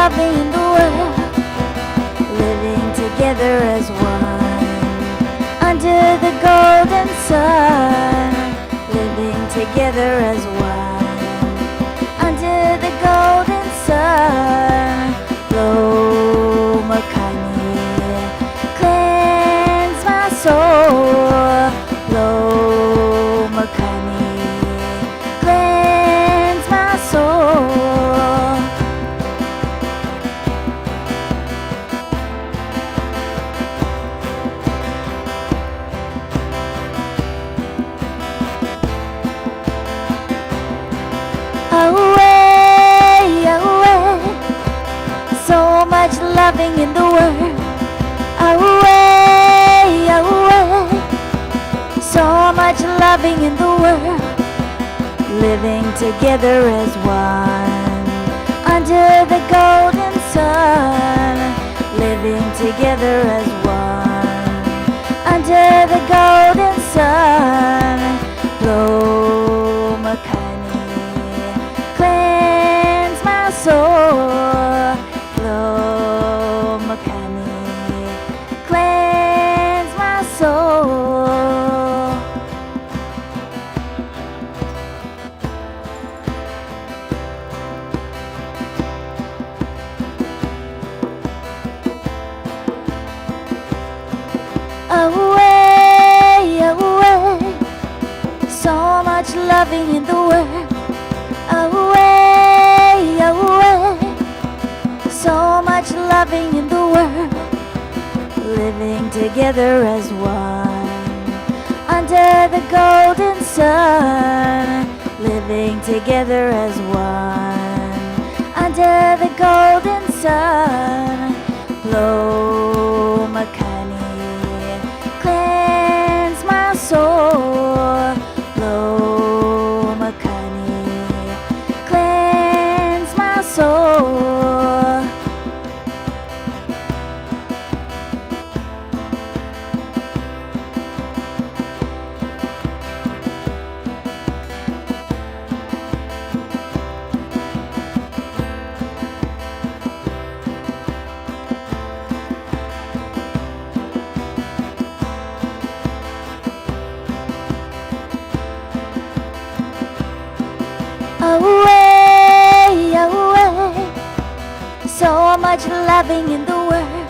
loving in the world, living together as one, under the golden sun, living together as one, under the golden sun. Blow Makani, cleanse my soul. Blow Makani, cleanse my soul. Away, away, so much loving in the world. Away, away, so much loving in the world. Living together as one, under the golden sun. Living together as one, under the golden sun. Blow Makani, cleanse my soul. Blow Makani, cleanse my soul. Away, away, so much loving in the world. Away, away, so much loving in the world. Living together as one, under the golden sun. Living together as one, under the golden sun. Blow Makani, cleanse my soul. Blow Makani, cleanse my soul. Away, away, so much loving in the world.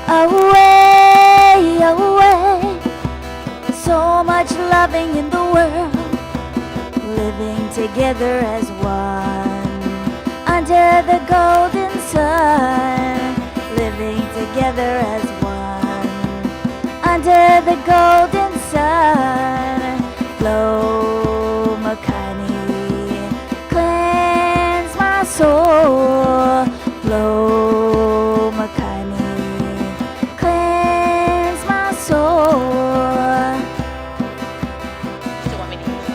Away, away, so much loving in the world. Living together as one, under the golden sun. Living together as one, under the golden sun. Blow Makani, cleanse my soul. Blow Makani, cleanse my soul. Still want me to use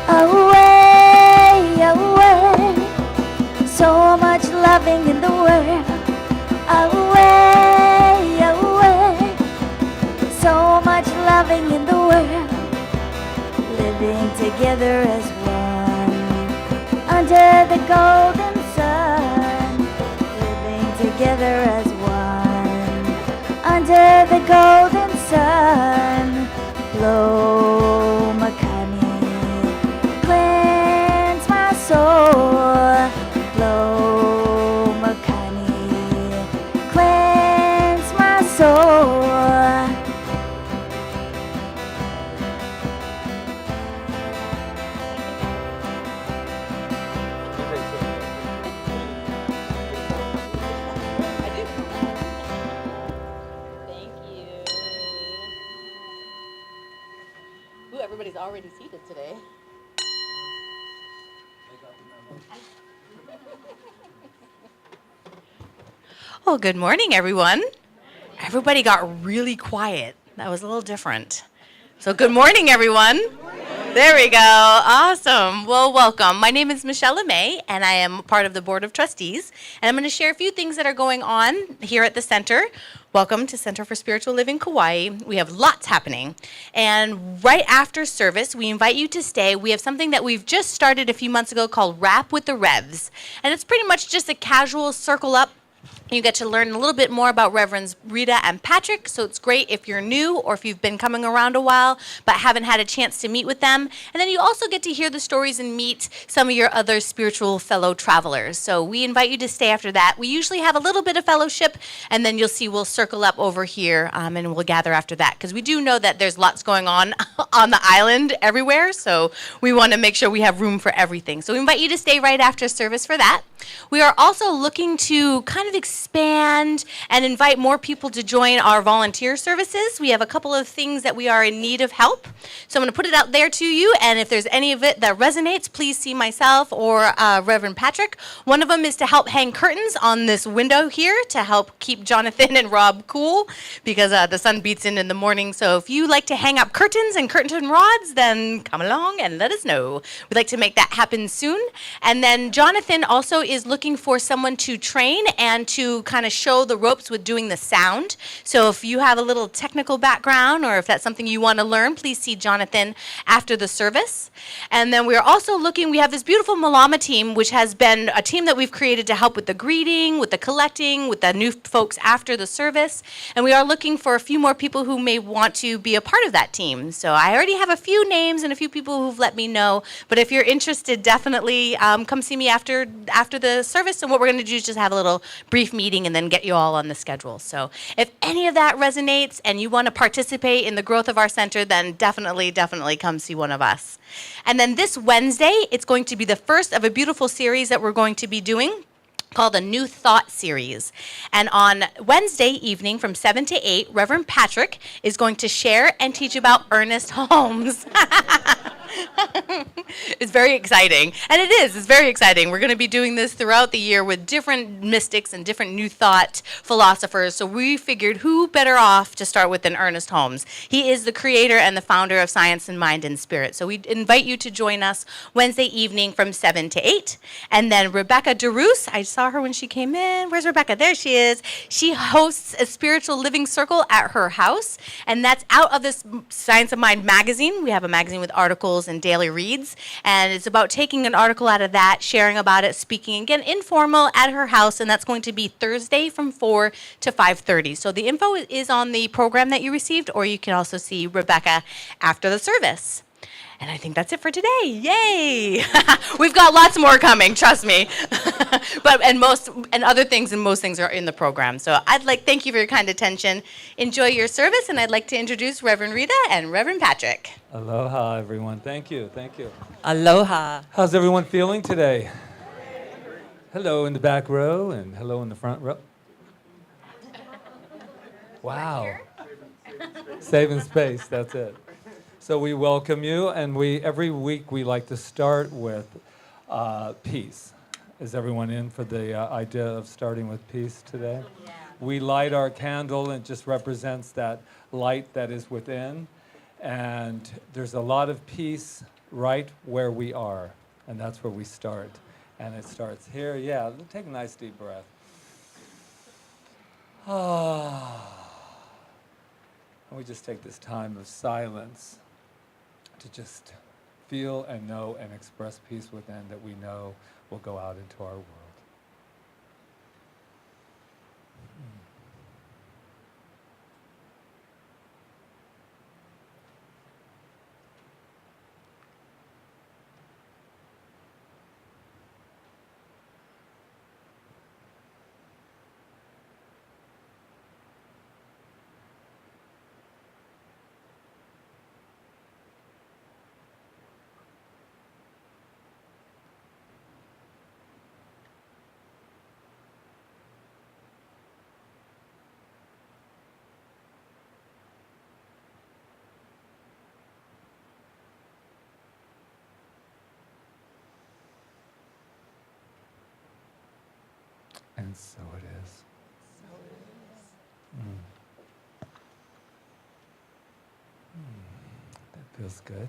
Away, away, so much loving in the world. Away, away, so much loving in the world. Living together as one, under the golden sun. Living together as one, under the golden sun. Blow Makani, cleanse my soul. Blow Makani, cleanse my soul. I do. Thank you. Ooh, everybody's already seated today. Well, good morning, everyone. Everybody got really quiet. That was a little different. So good morning, everyone. There we go. Awesome. Well, welcome. My name is Michelle LeMay, and I am part of the Board of Trustees. And I'm going to share a few things that are going on here at the center. Welcome to Center for Spiritual Living Kauai. We have lots happening. And right after service, we invite you to stay. We have something that we've just started a few months ago called Rap with the Revs. And it's pretty much just a casual circle up. You get to learn a little bit more about Reverends Rita and Patrick, so it's great if you're new or if you've been coming around a while but haven't had a chance to meet with them. And then you also get to hear the stories and meet some of your other spiritual fellow travelers. So we invite you to stay after that. We usually have a little bit of fellowship, and then you'll see we'll circle up over here and we'll gather after that, because we do know that there's lots going on the island everywhere, so we want to make sure we have room for everything. So we invite you to stay right after service for that. We are also looking to kind of expand and invite more people to join our volunteer services. We have a couple of things that we are in need of help. So I'm going to put it out there to you, and if there's any of it that resonates, please see myself or Reverend Patrick. One of them is to help hang curtains on this window here to help keep Jonathan and Rob cool, because the sun beats in the morning. So if you like to hang up curtains and curtain rods, then come along and let us know. We'd like to make that happen soon. And then Jonathan also is looking for someone to train and to kind of show the ropes with doing the sound. So if you have a little technical background, or if that's something you want to learn, please see Jonathan after the service. And then we're also looking, we have this beautiful Malama team, which has been a team that we've created to help with the greeting, with the collecting, with the new folks after the service. And we are looking for a few more people who may want to be a part of that team. So I already have a few names and a few people who've let me know. But if you're interested, definitely come see me after the service. And what we're going to do is just have a little brief meeting and then get you all on the schedule. So if any of that resonates and you want to participate in the growth of our center, then definitely come see one of us. And then this Wednesday, it's going to be the first of a beautiful series that we're going to be doing called the New Thought Series. And on Wednesday evening from 7 to 8, Reverend Patrick is going to share and teach about earnest homes. It's very exciting. And it's very exciting. We're going to be doing this throughout the year with different mystics and different New Thought philosophers. So we figured who better off to start with than Ernest Holmes. He is the creator and the founder of Science and Mind and Spirit. So we invite you to join us Wednesday evening from 7 to 8. And then Rebecca DeRoos, I saw her when she came in. Where's Rebecca? There she is. She hosts a spiritual living circle at her house. And that's out of this Science of Mind magazine. We have a magazine with articles and daily reads. And it's about taking an article out of that, sharing about it, speaking again, informal at her house. And that's going to be Thursday from 4 to 5:30. So the info is on the program that you received, or you can also see Rebecca after the service. And I think that's it for today. Yay! We've got lots more coming, trust me. and other things, and most things are in the program. So thank you for your kind attention. Enjoy your service, and I'd like to introduce Reverend Rita and Reverend Patrick. Aloha, everyone. Thank you. Aloha. How's everyone feeling today? Hello in the back row, and hello in the front row. Wow. Saving space, that's it. So we welcome you, and every week we like to start with peace. Is everyone in for the idea of starting with peace today? Yeah. We light our candle, and it just represents that light that is within. And there's a lot of peace right where we are, and that's where we start. And it starts here. Yeah, take a nice deep breath. And we just take this time of silence to just feel and know and express peace within that we know will go out into our world. And so it is. That feels good.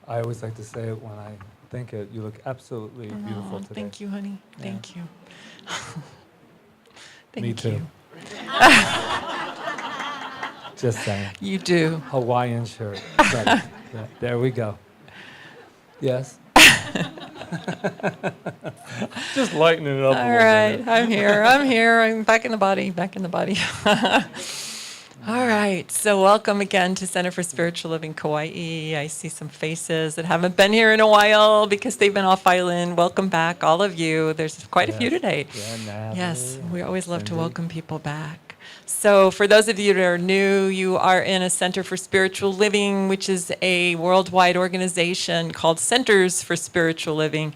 I always like to say it when I think it. You look absolutely beautiful today. Thank you, honey. Yeah. Thank you. Me too. Just saying. You do. Hawaiian shirt. But, there we go. Yes? Just lightening it up a All little right, bit. I'm here. I'm back in the body. All right, so welcome again to Center for Spiritual Living Kaua'i. I see some faces that haven't been here in a while because they've been off island. Welcome back, all of you. There's quite a few today. Yeah, Natalie, Yes, we always love to Cindy. welcome people back. So for those of you that are new, you are in a Center for Spiritual Living, which is a worldwide organization called Centers for Spiritual Living.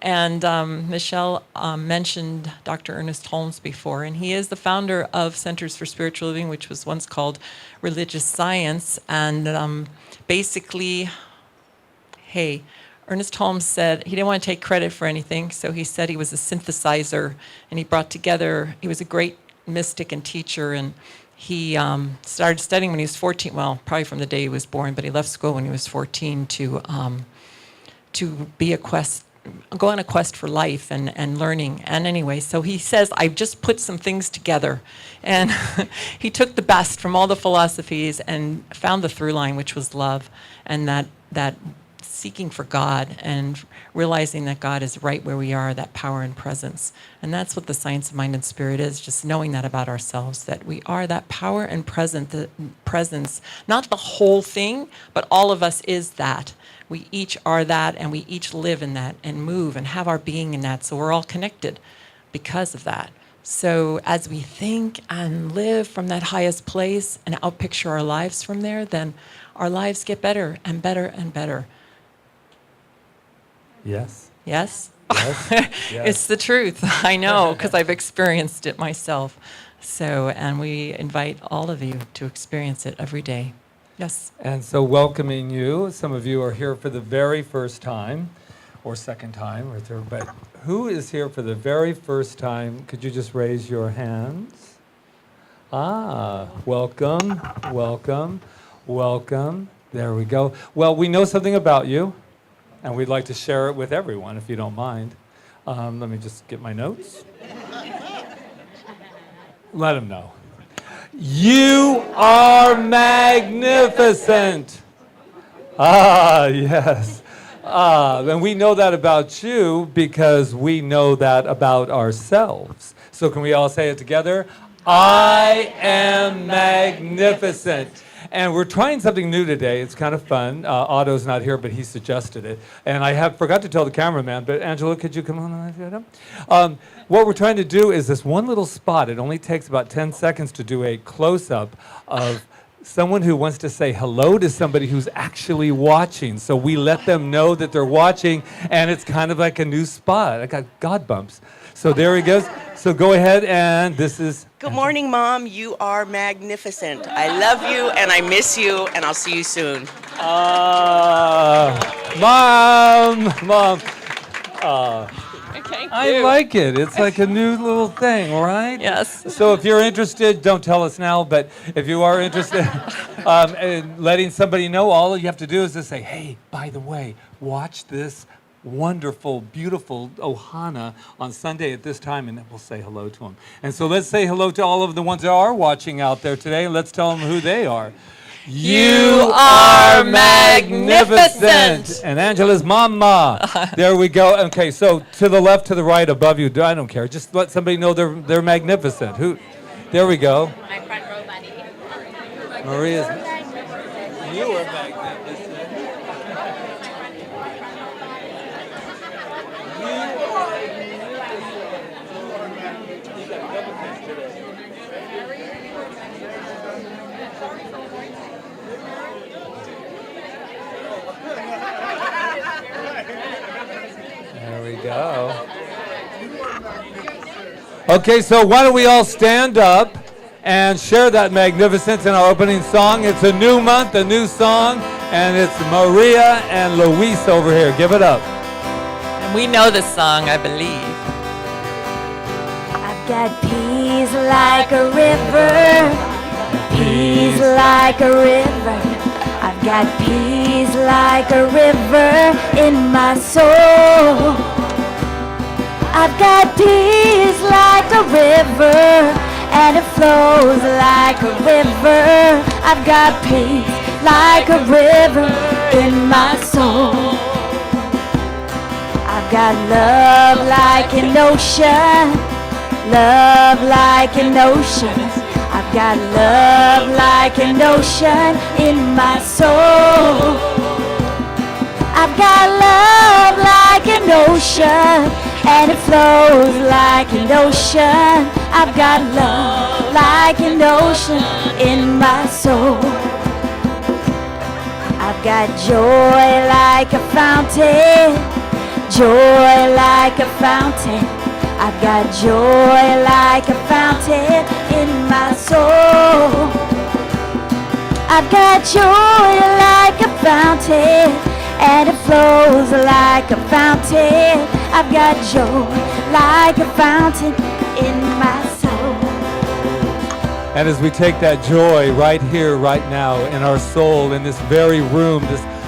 And Michelle mentioned Dr. Ernest Holmes before, and he is the founder of Centers for Spiritual Living, which was once called Religious Science. And basically, Ernest Holmes said he didn't want to take credit for anything, so he said he was a synthesizer, and he brought together, he was a great mystic and teacher, and he started studying when he was 14, well, probably from the day he was born, but he left school when he was 14 to go on a quest for life and learning. And anyway, so he says, I've just put some things together. And he took the best from all the philosophies and found the through line, which was love, and that seeking for God and realizing that God is right where we are, that power and presence. And that's what the science of mind and spirit is, just knowing that about ourselves, that we are that power and presence, not the whole thing, but all of us is that. We each are that, and we each live in that and move and have our being in that. So we're all connected because of that. So as we think and live from that highest place and outpicture our lives from there, then our lives get better and better and better. Yes. Yes? Yes. Yes. It's the truth. I know, because I've experienced it myself. So, and we invite all of you to experience it every day. Yes. And so welcoming you, some of you are here for the very first time, or second time, or third, but who is here for the very first time? Could you just raise your hands? Welcome, welcome, welcome. There we go. Well, we know something about you, and we'd like to share it with everyone, if you don't mind. Let me just get my notes. Let them know. You are magnificent. Yes. And we know that about you because we know that about ourselves. So can we all say it together? I am magnificent. And we're trying something new today. It's kind of fun. Otto's not here, but he suggested it. And I forgot to tell the cameraman, but Angela, could you come on? What we're trying to do is this one little spot. It only takes about 10 seconds to do a close-up of someone who wants to say hello to somebody who's actually watching. So we let them know that they're watching, and it's kind of like a new spot. I got God bumps. So there he goes. So go ahead, and this is... Good morning, Mom. You are magnificent. I love you, and I miss you, and I'll see you soon. Mom. Thank I you. like it. It's like a new little thing, right? Yes. So if you're interested, don't tell us now, but if you are interested in letting somebody know, all you have to do is just say, hey, by the way, watch this wonderful, beautiful Ohana on Sunday at this time, and then we'll say hello to them. And so let's say hello to all of the ones that are watching out there today, and let's tell them who they are. You are magnificent. And Angela's mama. There we go. Okay, so to the left, to the right, above you. I don't care. Just let somebody know they're magnificent. Who? There we go. My front row buddy. Maria's. You are magnificent. There we go. Okay, so why don't we all stand up and share that magnificence in our opening song. It's a new month, a new song, and it's Maria and Luis over here. Give it up. And we know this song, I believe. I've got peace like a river, peace like a river. I've got peace like a river in my soul. I've got peace like a river and it flows like a river. I've got peace like a river in my soul. I've got love like an ocean, love like an ocean. I've got love like an ocean in my soul. I've got love like an ocean, and it flows like an ocean. I've got love like an ocean in my soul. I've got joy like a fountain, joy like a fountain. I've got joy like a fountain in my soul. I've got joy like a fountain, and it flows like a fountain. I've got joy like a fountain in my soul. And as we take that joy right here, right now, in our soul, in this very room,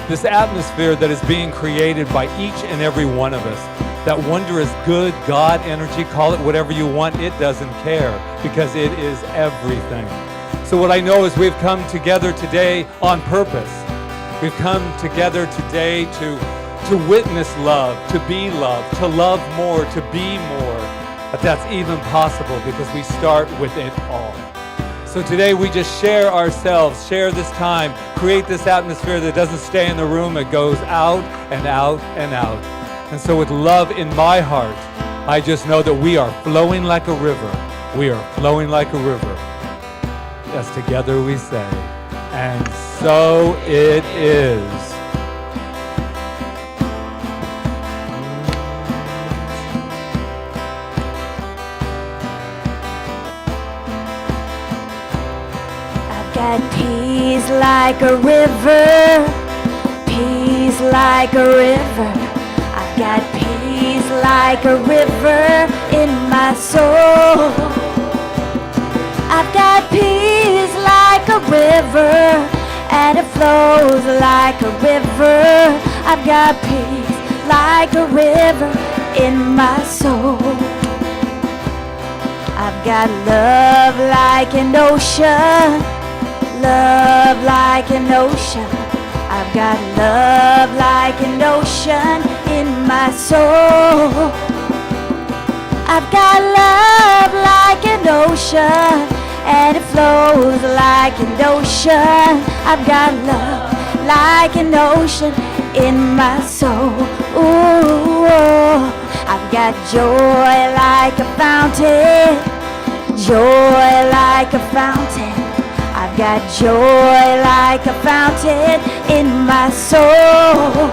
this atmosphere that is being created by each and every one of us, that wondrous good God energy, call it whatever you want, it doesn't care, because it is everything. So what I know is we've come together today on purpose. We've come together today to witness love, to be loved, to love more, to be more. But that's even possible because we start with it all. So today we just share ourselves, share this time, create this atmosphere that doesn't stay in the room, it goes out and out and out. And so with love in my heart, I just know that we are flowing like a river. We are flowing like a river. As together we say, and so it is. I've got peace like a river, peace like a river. I've got peace like a river in my soul. I've got peace like a river, and it flows like a river. I've got peace like a river in my soul. I've got love like an ocean, love like an ocean. I've got love like an ocean in my soul. I've got love like an ocean, and it flows like an ocean. I've got love like an ocean in my soul. Ooh, I've got joy like a fountain, joy like a fountain. I've got joy like a fountain in my soul.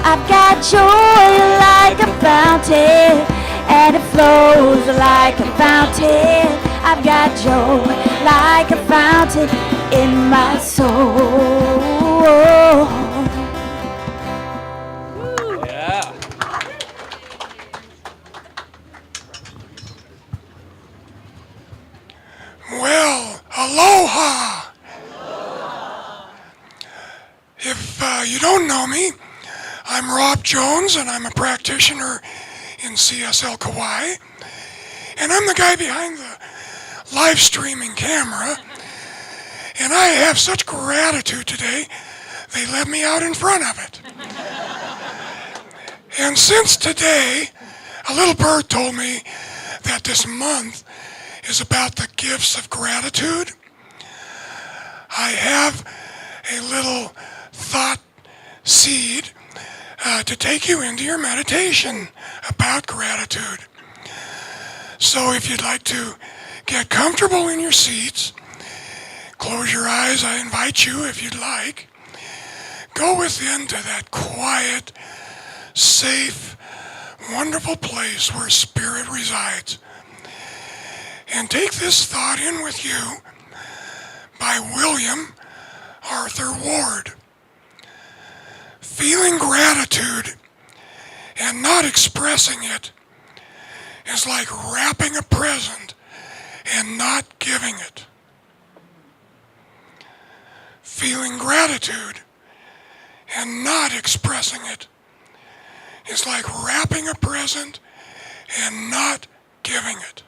I've got joy like a fountain, and it flows like a fountain. I've got joy like a fountain in my soul. Yeah. Well, aloha. If you don't know me, I'm Rob Jones, and I'm a practitioner in CSL Kaua'i, and I'm the guy behind the live streaming camera, and I have such gratitude today, they let me out in front of it. And since today, a little bird told me that this month is about the gifts of gratitude, I have a little thought seed to take you into your meditation about gratitude. So if you'd like to get comfortable in your seats, close your eyes, I invite you if you'd like. Go within to that quiet, safe, wonderful place where Spirit resides. And take this thought in with you by William Arthur Ward. Feeling gratitude and not expressing it is like wrapping a present and not giving it. Feeling gratitude and not expressing it is like wrapping a present and not giving it.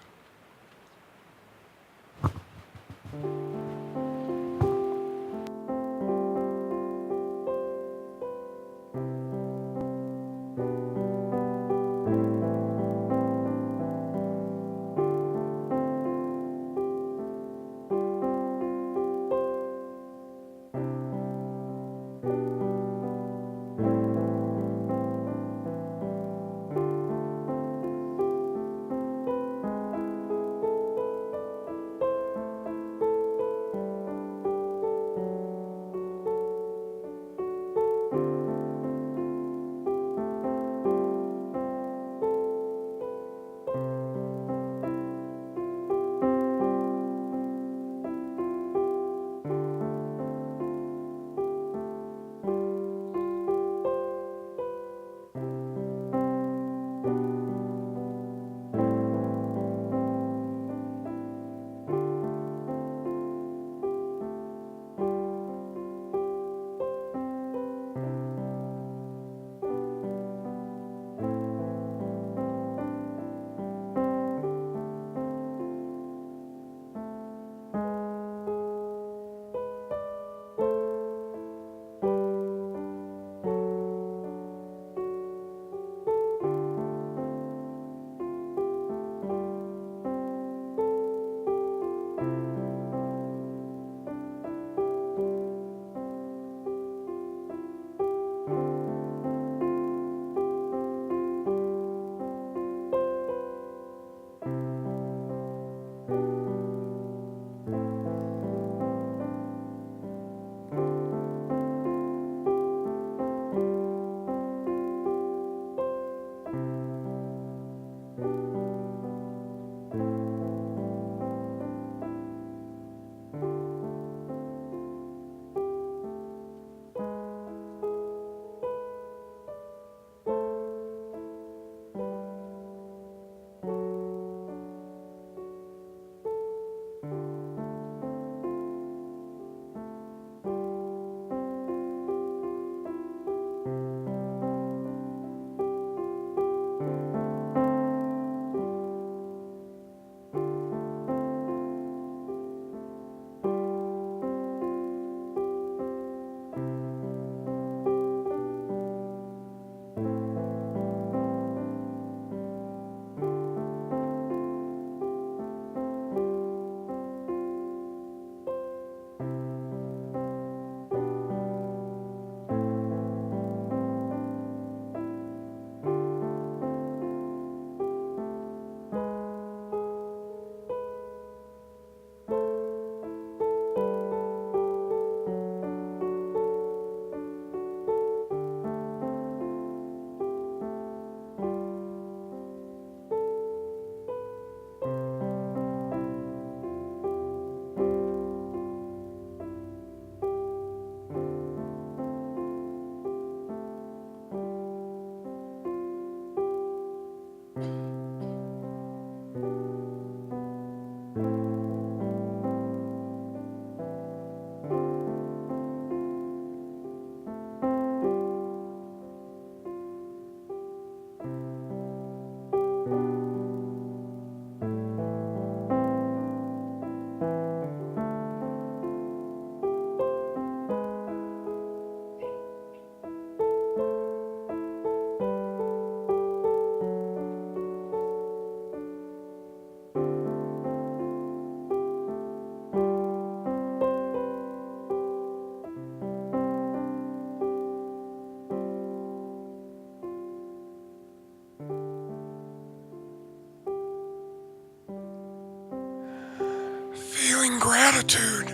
gratitude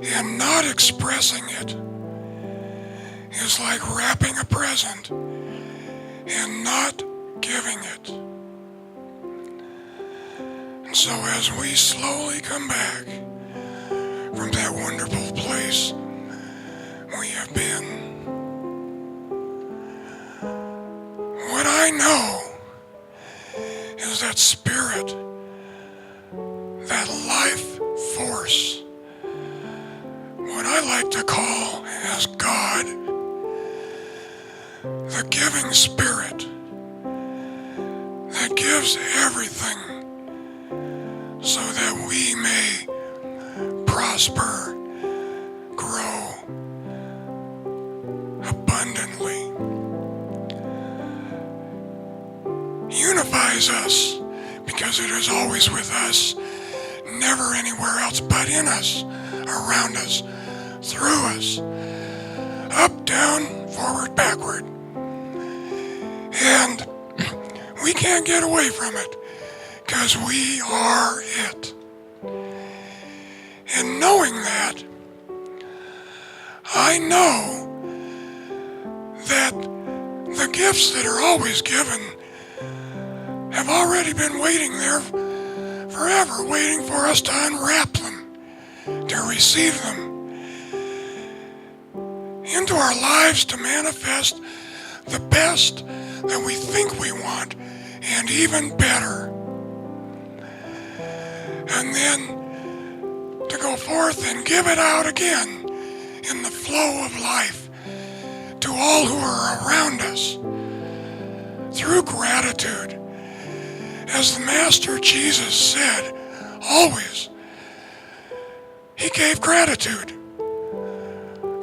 and not expressing it is like wrapping a present and not giving it. And so as we slowly come back from that wonderful place we have been, what I know is that spirit, that life force, what I like to call as God, the giving spirit that gives everything so that we may prosper, grow abundantly, unifies us because it is always with us, never anywhere else but in us, around us, through us, up, down, forward, backward. And we can't get away from it because we are it. And knowing that, I know that the gifts that are always given have already been waiting there forever, waiting for us to unwrap them, to receive them into our lives, to manifest the best that we think we want, and even better. And then to go forth and give it out again in the flow of life to all who are around us through gratitude. As the Master Jesus said, always, he gave gratitude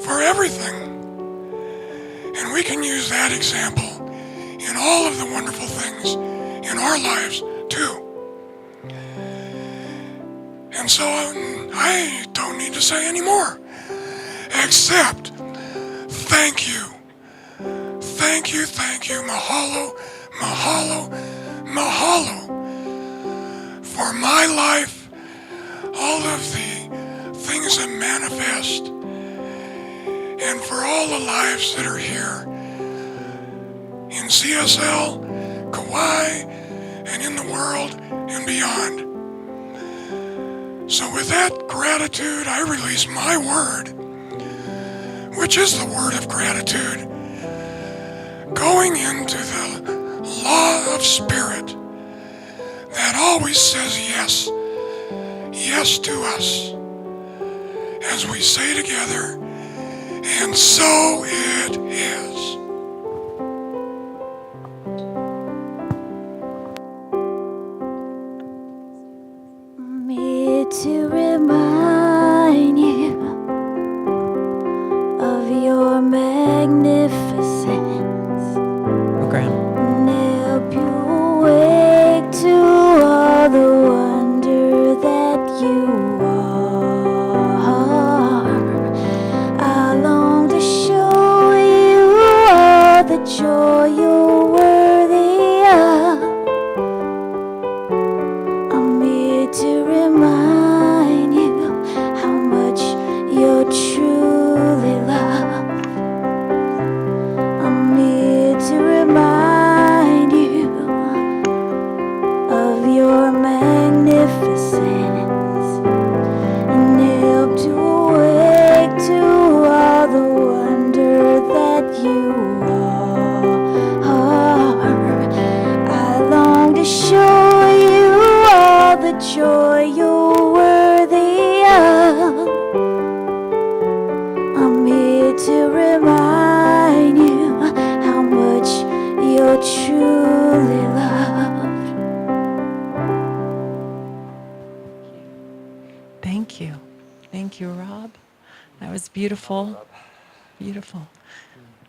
for everything. And we can use that example in all of the wonderful things in our lives too. And so I don't need to say any more, except thank you. Thank you, thank you, mahalo, mahalo, mahalo for my life, all of the things that manifest, and for all the lives that are here in CSL, Kaua'i, and in the world and beyond. So with that gratitude, I release my word, which is the word of gratitude, going into the law of spirit that always says yes, yes to us, as we say together, and so it is. Me to remind you of your magnificence, Graham. and help you awake to all the wonder that you are. I long to show you all the joy you're worthy of. I'm here to remind you how much you're truly loved. I'm here to remind you of your magnificence, and help to awake to all the wonder that you are. I long to show you all the joy you're worthy of. I'm here to remind you how much you're truly loved. Thank you. Thank you, Rob. That was beautiful. Beautiful.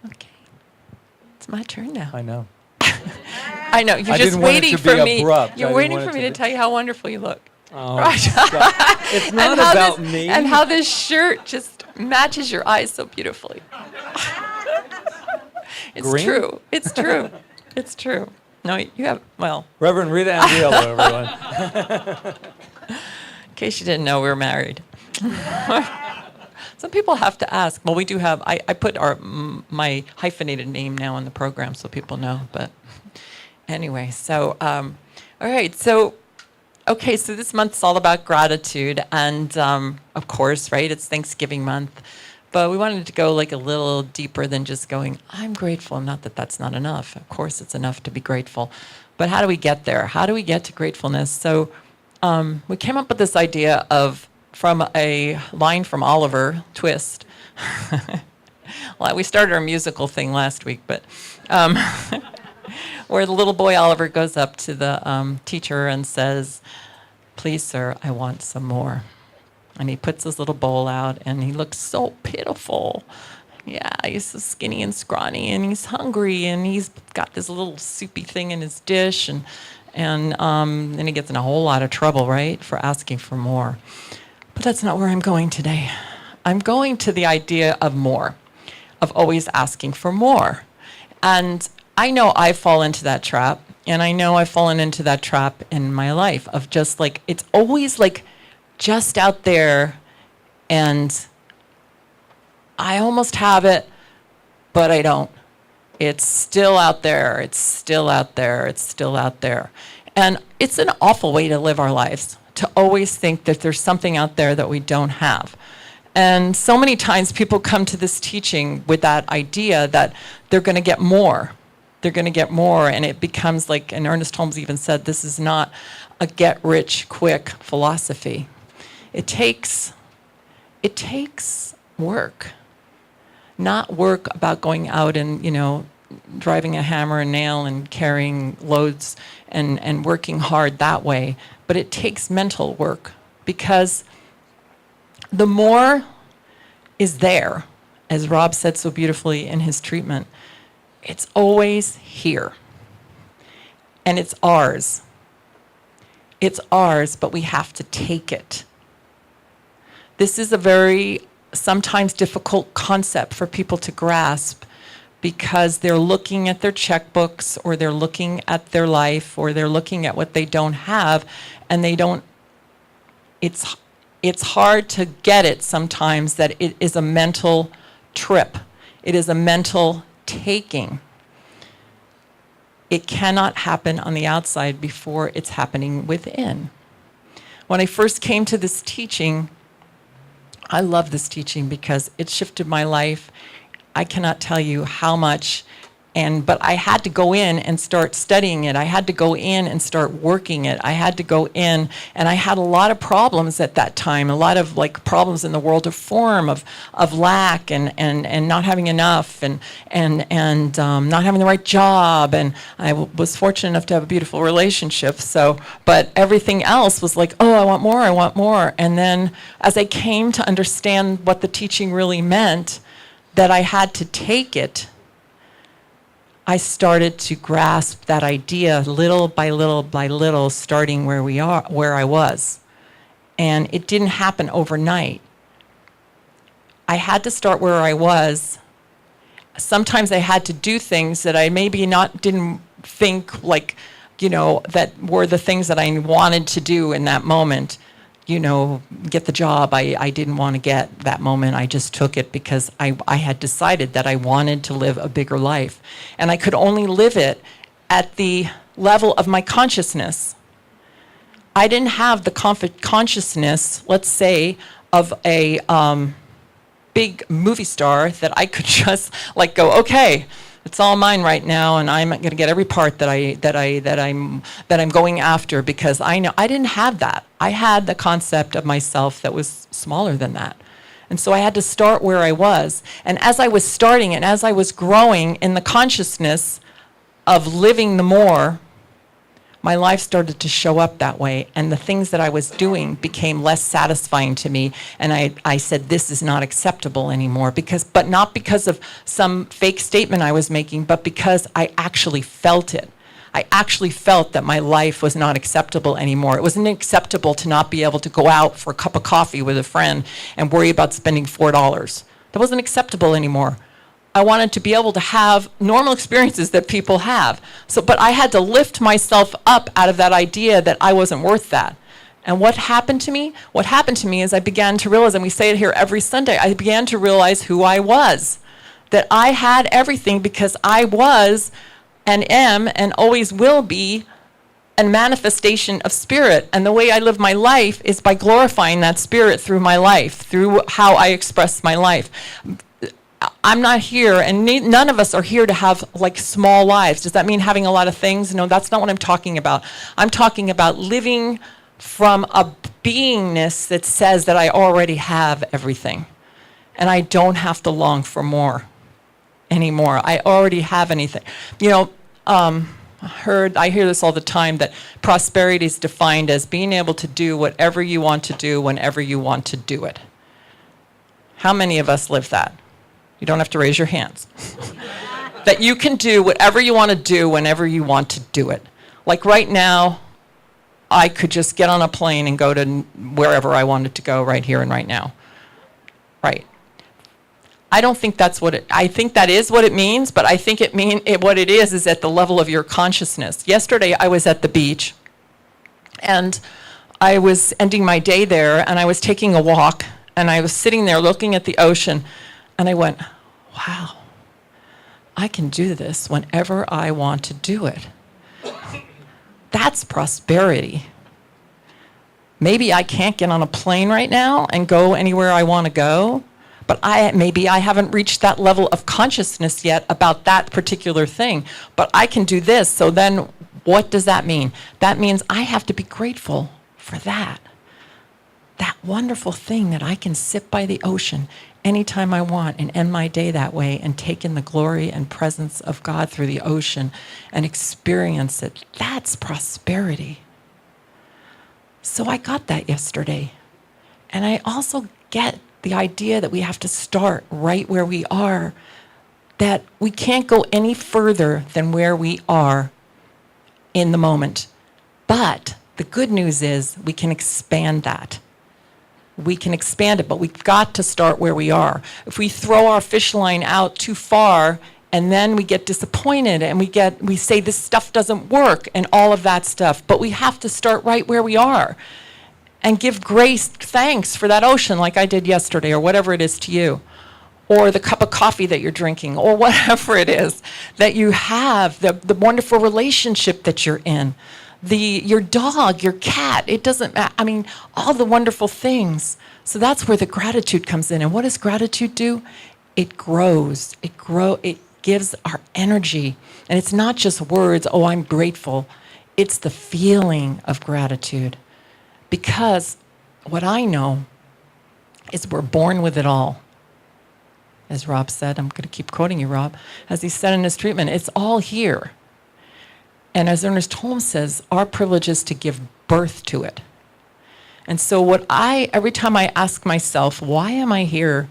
Okay. It's my turn now. I know. I know. You're I just didn't want it waiting to be for me. abrupt. I You're didn't waiting want for it me to to be- tell you how wonderful you look. Oh, Right. stop. It's not And how about this, me. And how this shirt just matches your eyes so beautifully. It's Green? true. It's true. It's true. No, you have, well, Reverend Rita Andriello, everyone. case you didn't know, we're married. Some people have to ask. Well, we do have, I put my hyphenated name now in the program so people know. But anyway, so, all right. So, okay, so this month's all about gratitude. And of course, right, it's Thanksgiving month. But we wanted to go like a little deeper than just going, I'm grateful. Not that that's not enough. Of course, it's enough to be grateful. But how do we get there? How do we get to gratefulness? So we came up with this idea from a line from Oliver Twist. Well, we started our musical thing last week, but where the little boy Oliver goes up to the teacher and says, please, sir, I want some more. And he puts his little bowl out, and he looks so pitiful. Yeah, he's so skinny and scrawny, and he's hungry, and he's got this little soupy thing in his dish, and then he gets in a whole lot of trouble, right, for asking for more. But that's not where I'm going today. I'm going to the idea of more, of always asking for more. And I know I fall into that trap, and I know I've fallen into that trap in my life of just like, it's always like just out there, and I almost have it, but I don't. It's still out there. It's still out there. It's still out there. And it's an awful way to live our lives, to always think that there's something out there that we don't have. And so many times people come to this teaching with that idea that they're going to get more. They're going to get more. And it becomes like, and Ernest Holmes even said, this is not a get-rich-quick philosophy. It takes work. Not work about going out and, driving a hammer and nail and carrying loads and working hard that way. But it takes mental work, because the more is there, as Rob said so beautifully in his treatment. It's always here. And it's ours. It's ours, but we have to take it. This is a very sometimes difficult concept for people to grasp, because they're looking at their checkbooks, or they're looking at their life, or they're looking at what they don't have, and they don't, it's hard to get it sometimes that it is a mental trip. It is a mental taking. It cannot happen on the outside before it's happening within. When I first came to this teaching, I love this teaching because it shifted my life. I cannot tell you how much, but I had to go in and start studying it. I had to go in and start working it. I had to go in, and I had a lot of problems at that time, a lot of like problems in the world of form, of lack and not having enough and not having the right job. And I was fortunate enough to have a beautiful relationship. But everything else was like, oh, I want more, I want more. And then as I came to understand what the teaching really meant, that I had to take it, I started to grasp that idea little by little by little, starting where I was. And it didn't happen overnight. I had to start where I was. Sometimes I had to do things that I maybe didn't think like, that were the things that I wanted to do in that moment. Get the job I didn't want to get that moment. I just took it because I had decided that I wanted to live a bigger life. And I could only live it at the level of my consciousness. I didn't have the consciousness, let's say, of a big movie star that I could just like go, okay, it's all mine right now, and I'm going to get every part that I'm going after, because I know I didn't have that. I had the concept of myself that was smaller than that. And so I had to start where I was. And as I was starting and as I was growing in the consciousness of living the more, my life started to show up that way, and the things that I was doing became less satisfying to me. And I said, this is not acceptable anymore, but not because of some fake statement I was making, but because I actually felt it. I actually felt that my life was not acceptable anymore. It wasn't acceptable to not be able to go out for a cup of coffee with a friend and worry about spending $4. That wasn't acceptable anymore. I wanted to be able to have normal experiences that people have. But I had to lift myself up out of that idea that I wasn't worth that. And what happened to me? What happened to me is I began to realize, and we say it here every Sunday, I began to realize who I was. That I had everything because I was and am and always will be a manifestation of spirit. And the way I live my life is by glorifying that spirit through my life, through how I express my life. I'm not here, and none of us are here to have like small lives. Does that mean having a lot of things? No, that's not what I'm talking about. I'm talking about living from a beingness that says that I already have everything. And I don't have to long for more anymore. I already have anything. You know, I hear this all the time, that prosperity is defined as being able to do whatever you want to do whenever you want to do it. How many of us live that? You don't have to raise your hands. That you can do whatever you want to do whenever you want to do it. Like right now, I could just get on a plane and go to wherever I wanted to go right here and right now. Right. I don't think that's what I think that is what it means, but I think what it is at the level of your consciousness. Yesterday I was at the beach, and I was ending my day there, and I was taking a walk, and I was sitting there looking at the ocean, and I went, wow, I can do this whenever I want to do it. That's prosperity. Maybe I can't get on a plane right now and go anywhere I want to go, but maybe I haven't reached that level of consciousness yet about that particular thing. But I can do this, so then what does that mean? That means I have to be grateful for that. That wonderful thing that I can sit by the ocean anytime I want and end my day that way and take in the glory and presence of God through the ocean and experience it. That's prosperity. So I got that yesterday. And I also get the idea that we have to start right where we are, that we can't go any further than where we are in the moment. But the good news is we can expand that. We can expand it, but we've got to start where we are. If we throw our fish line out too far and then we get disappointed and we say this stuff doesn't work and all of that stuff, but we have to start right where we are and give thanks for that ocean like I did yesterday, or whatever it is to you, or the cup of coffee that you're drinking, or whatever it is that you have, the wonderful relationship that you're in. Your dog, your cat, it doesn't matter. I mean, all the wonderful things. So that's where the gratitude comes in. And what does gratitude do? It grows. It gives our energy. And it's not just words, oh, I'm grateful. It's the feeling of gratitude. Because what I know is we're born with it all. As Rob said, I'm going to keep quoting you, Rob, as he said in his treatment, it's all here. And as Ernest Holmes says, our privilege is to give birth to it. And so every time I ask myself, why am I here?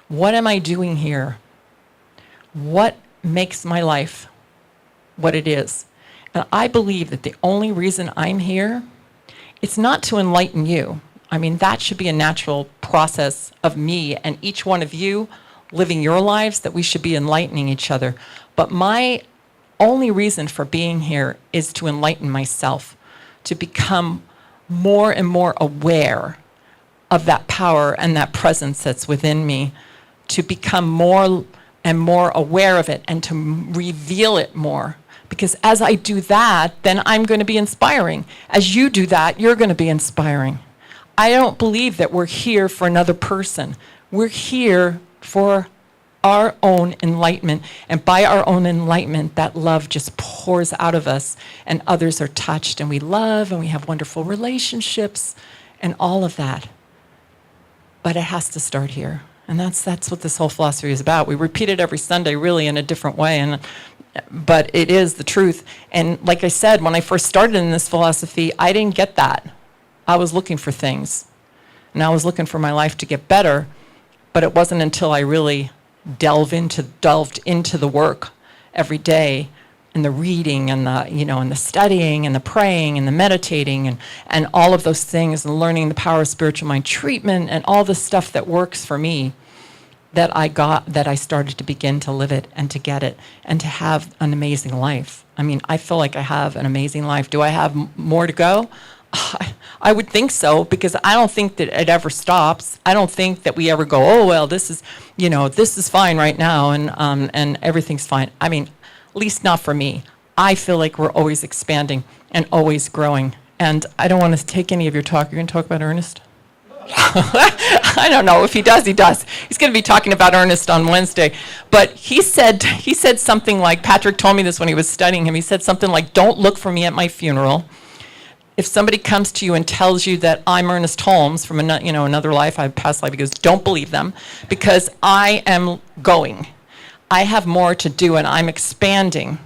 What am I doing here? What makes my life what it is? And I believe that the only reason I'm here, it's not to enlighten you. I mean, that should be a natural process of me and each one of you living your lives, that we should be enlightening each other. But my only reason for being here is to enlighten myself, to become more and more aware of that power and that presence that's within me, to become more and more aware of it and to reveal it more. Because as I do that, then I'm going to be inspiring. As you do that, you're going to be inspiring. I don't believe that we're here for another person. We're here for our own enlightenment, and by our own enlightenment, that love just pours out of us, and others are touched, and we love, and we have wonderful relationships, and all of that. But it has to start here, and that's what this whole philosophy is about. We repeat it every Sunday, really, in a different way, but it is the truth. And like I said, when I first started in this philosophy, I didn't get that. I was looking for things, and I was looking for my life to get better, but it wasn't until I really delved into the work every day, and the reading and the studying and the praying and the meditating and all of those things, and learning the power of spiritual mind treatment and all the stuff that works for me, that I started to begin to live it and to get it and to have an amazing life. I mean, I feel like I have an amazing life. Do I have more to go? I would think so, because I don't think that it ever stops. I don't think that we ever go, oh, well, this is fine right now, and everything's fine. I mean, at least not for me. I feel like we're always expanding and always growing. And I don't want to take any of your talk. You're going to talk about Ernest? I don't know. If he does, he does. He's going to be talking about Ernest on Wednesday. But he said something like, Patrick told me this when he was studying him, he said something like, don't look for me at my funeral. If somebody comes to you and tells you that I'm Ernest Holmes from another life, a past life, he goes, don't believe them, because I am going. I have more to do, and I'm expanding.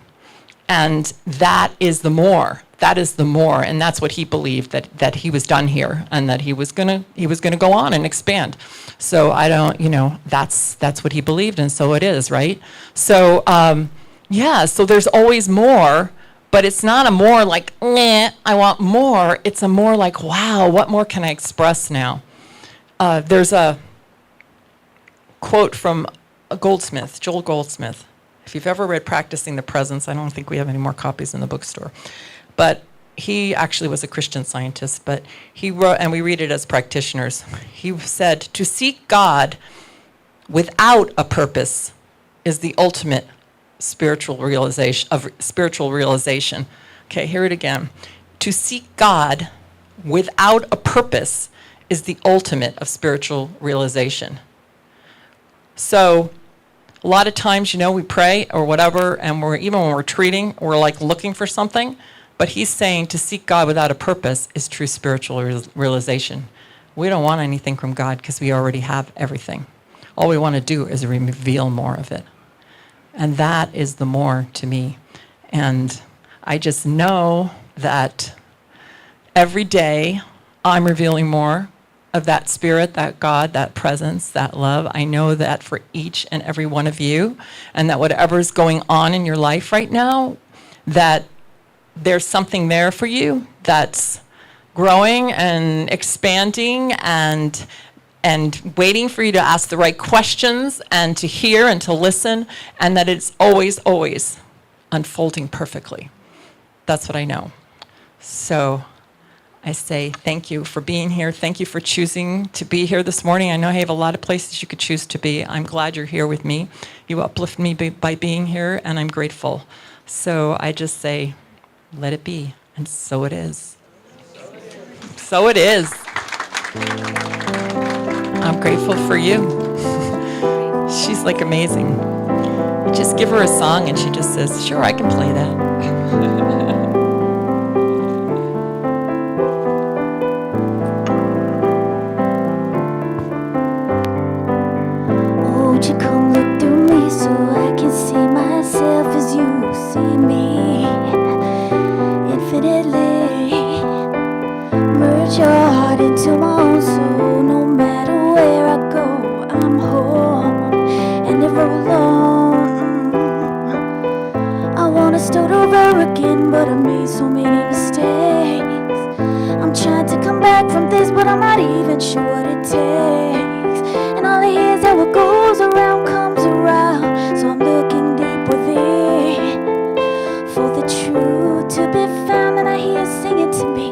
And that is the more. That is the more, and that's what he believed, that he was done here, and that he was gonna go on and expand. So I don't, that's what he believed, and so it is, right? So so there's always more, but it's not a more like, I want more. It's a more like, wow, what more can I express now? There's a quote from Joel Goldsmith. If you've ever read Practicing the Presence, I don't think we have any more copies in the bookstore. But he actually was a Christian scientist, but he wrote, and we read it as practitioners, he said, to seek God without a purpose is the ultimate spiritual realization. Okay, hear it again. To seek God without a purpose is the ultimate of spiritual realization. So a lot of times, we pray or whatever, and even when we're treating, we're like looking for something. But he's saying to seek God without a purpose is true spiritual realization. We don't want anything from God because we already have everything. All we want to do is reveal more of it. And that is the more to me. And I just know that every day I'm revealing more of that spirit, that God, that presence, that love. I know that for each and every one of you, and that whatever is going on in your life right now, that there's something there for you that's growing and expanding and waiting for you to ask the right questions and to hear and to listen, and that it's always, always unfolding perfectly. That's what I know. So I say thank you for being here. Thank you for choosing to be here this morning. I know I have a lot of places you could choose to be. I'm glad you're here with me. You uplift me by being here, and I'm grateful. So I just say, let it be, and so it is. So it is. I'm grateful for you. She's like amazing. You just give her a song, and she just says, sure, I can play that. Won't you come look through me so I can see myself as you see me? Infinitely merge your heart into my own soul. No matter where I go, I'm home and never alone. I wanna start over again, but I made so many mistakes. I'm trying to come back from this, but I'm not even sure what it takes. And all I hear is that what goes around comes around. So I'm looking deep within for the truth to be found, and I hear singing to me.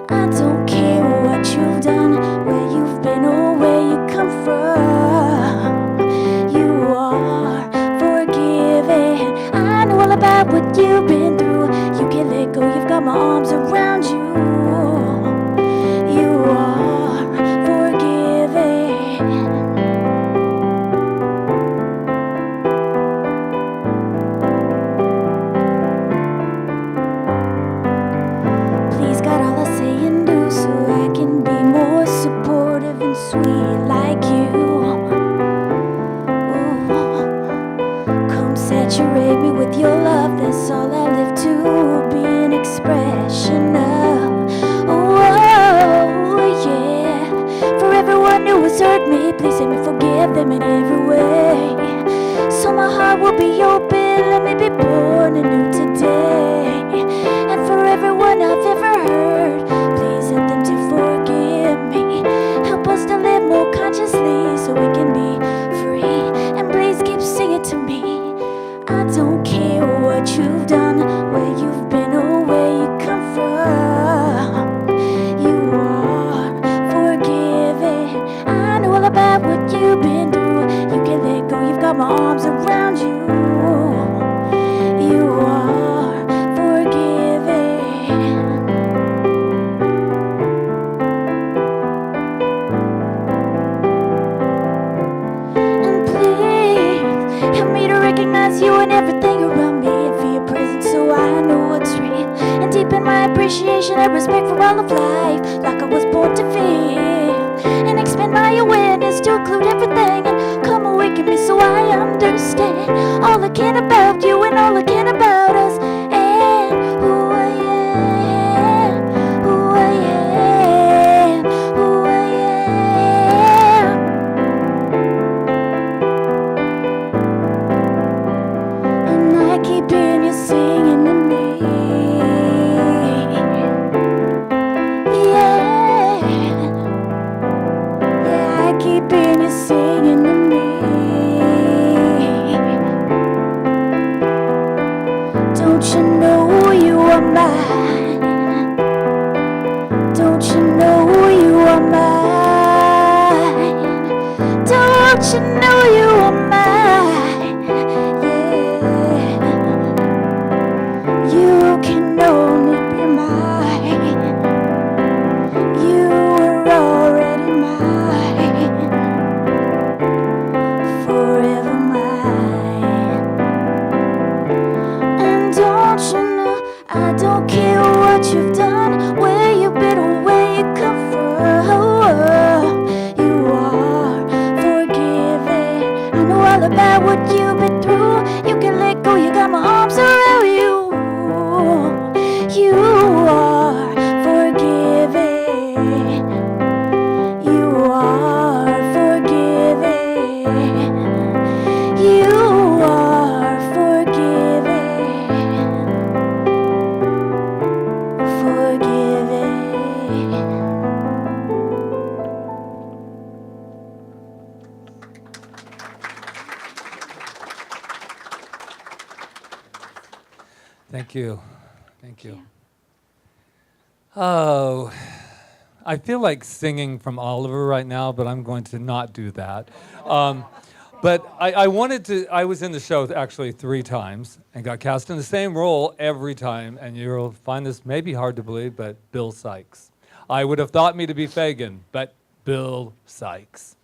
I don't care what you've done, where you've been or where you come from. You are forgiven. I know all about what you've been through. You can let go, you've got my arms around you. You are forgiven. Please God, all I say and do so I can be more supportive and sweet like you. Ooh. Come saturate me with your love, that's all I live to be an expression of. Oh, yeah. For everyone who has hurt me, please let me forgive them in every way. So my heart will be open, let me be born anew today. And for everyone I've ever hurt, please help them to forgive me. Help us to live more consciously so we can be free. And please keep singing to me. I don't care what you've done, where you've been or where you come from. got my arms around you. You are forgiven. And please help me to recognize you and everything around me, and feel your presence so I know what's real, and deepen my appreciation and respect for all of life, like I was born to feel, and expand my awareness to include everything, and come awaken me so I understand all I can about you and all I can about us, and who I am, who I am, who I am. And I keep hearing you singing to me. Yeah, yeah, I keep hearing you singing to me. Don't you know you are mine? Don't you know you are mine? Don't you know you are mine? Yeah, you can only be mine. You are already mine, forever mine. And don't you know, I don't care what you've done, where you've been or where you come from. You are forgiven. I know all about what you've been through. You can let go, you got my arms around you. You are forgiven. You are forgiven. You are forgiven. Forgiven. Thank you. Thank you. Oh, I feel like singing from Oliver right now, but I'm going to not do that. But I wanted to, I was in the show actually 3 times and got cast in the same role every time, and you'll find this maybe hard to believe, but Bill Sykes. I would have thought me to be Fagin, but Bill Sykes.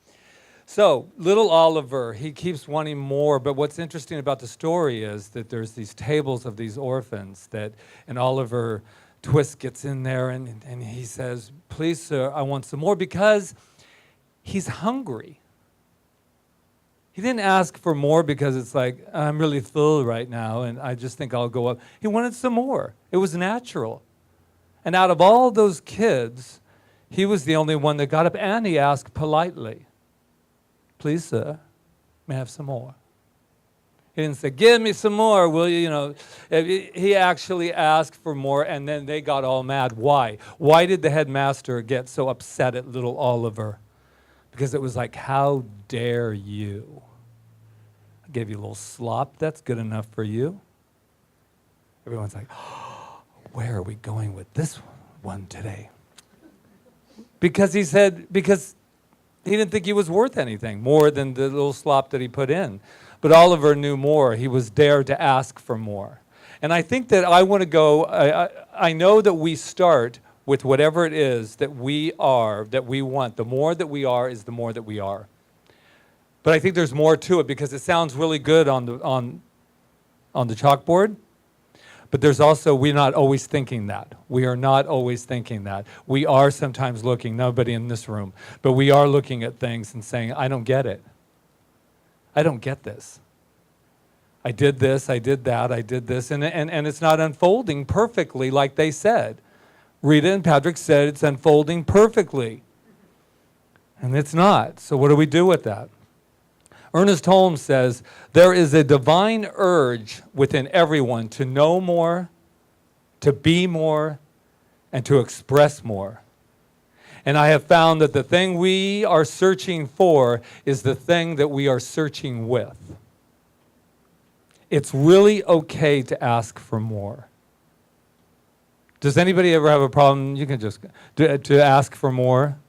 So, little Oliver, he keeps wanting more, but what's interesting about the story is that there's these tables of these orphans and Oliver Twist gets in there and he says, please, sir, I want some more, because he's hungry. He didn't ask for more because it's like, I'm really full right now and I just think I'll go up. He wanted some more. It was natural. And out of all those kids, he was the only one that got up, and he asked politely, please, sir, may I have some more? He didn't say, give me some more, will you? You know, he actually asked for more, and then they got all mad. Why? Why did the headmaster get so upset at little Oliver? Because it was like, how dare you? I gave you a little slop. That's good enough for you. Everyone's like, oh, where are we going with this one today? Because he said, because he didn't think he was worth anything more than the little slop that he put in. But Oliver knew more. He was dared to ask for more. And I think that I want to go, I know that we start with whatever it is that we are, that we want. The more that we are is the more that we are. But I think there's more to it, because it sounds really good on the chalkboard. But there's also, we're not always thinking that. We are not always thinking that. We are sometimes looking, nobody in this room, but we are looking at things and saying, I don't get it. I don't get this. I did this, I did that, I did this, and it's not unfolding perfectly like they said. Rita and Patrick said it's unfolding perfectly. And it's not. So what do we do with that? Ernest Holmes says, there is a divine urge within everyone to know more, to be more, and to express more. And I have found that the thing we are searching for is the thing that we are searching with. It's really okay to ask for more. Does anybody ever have a problem? You can just, to ask for more?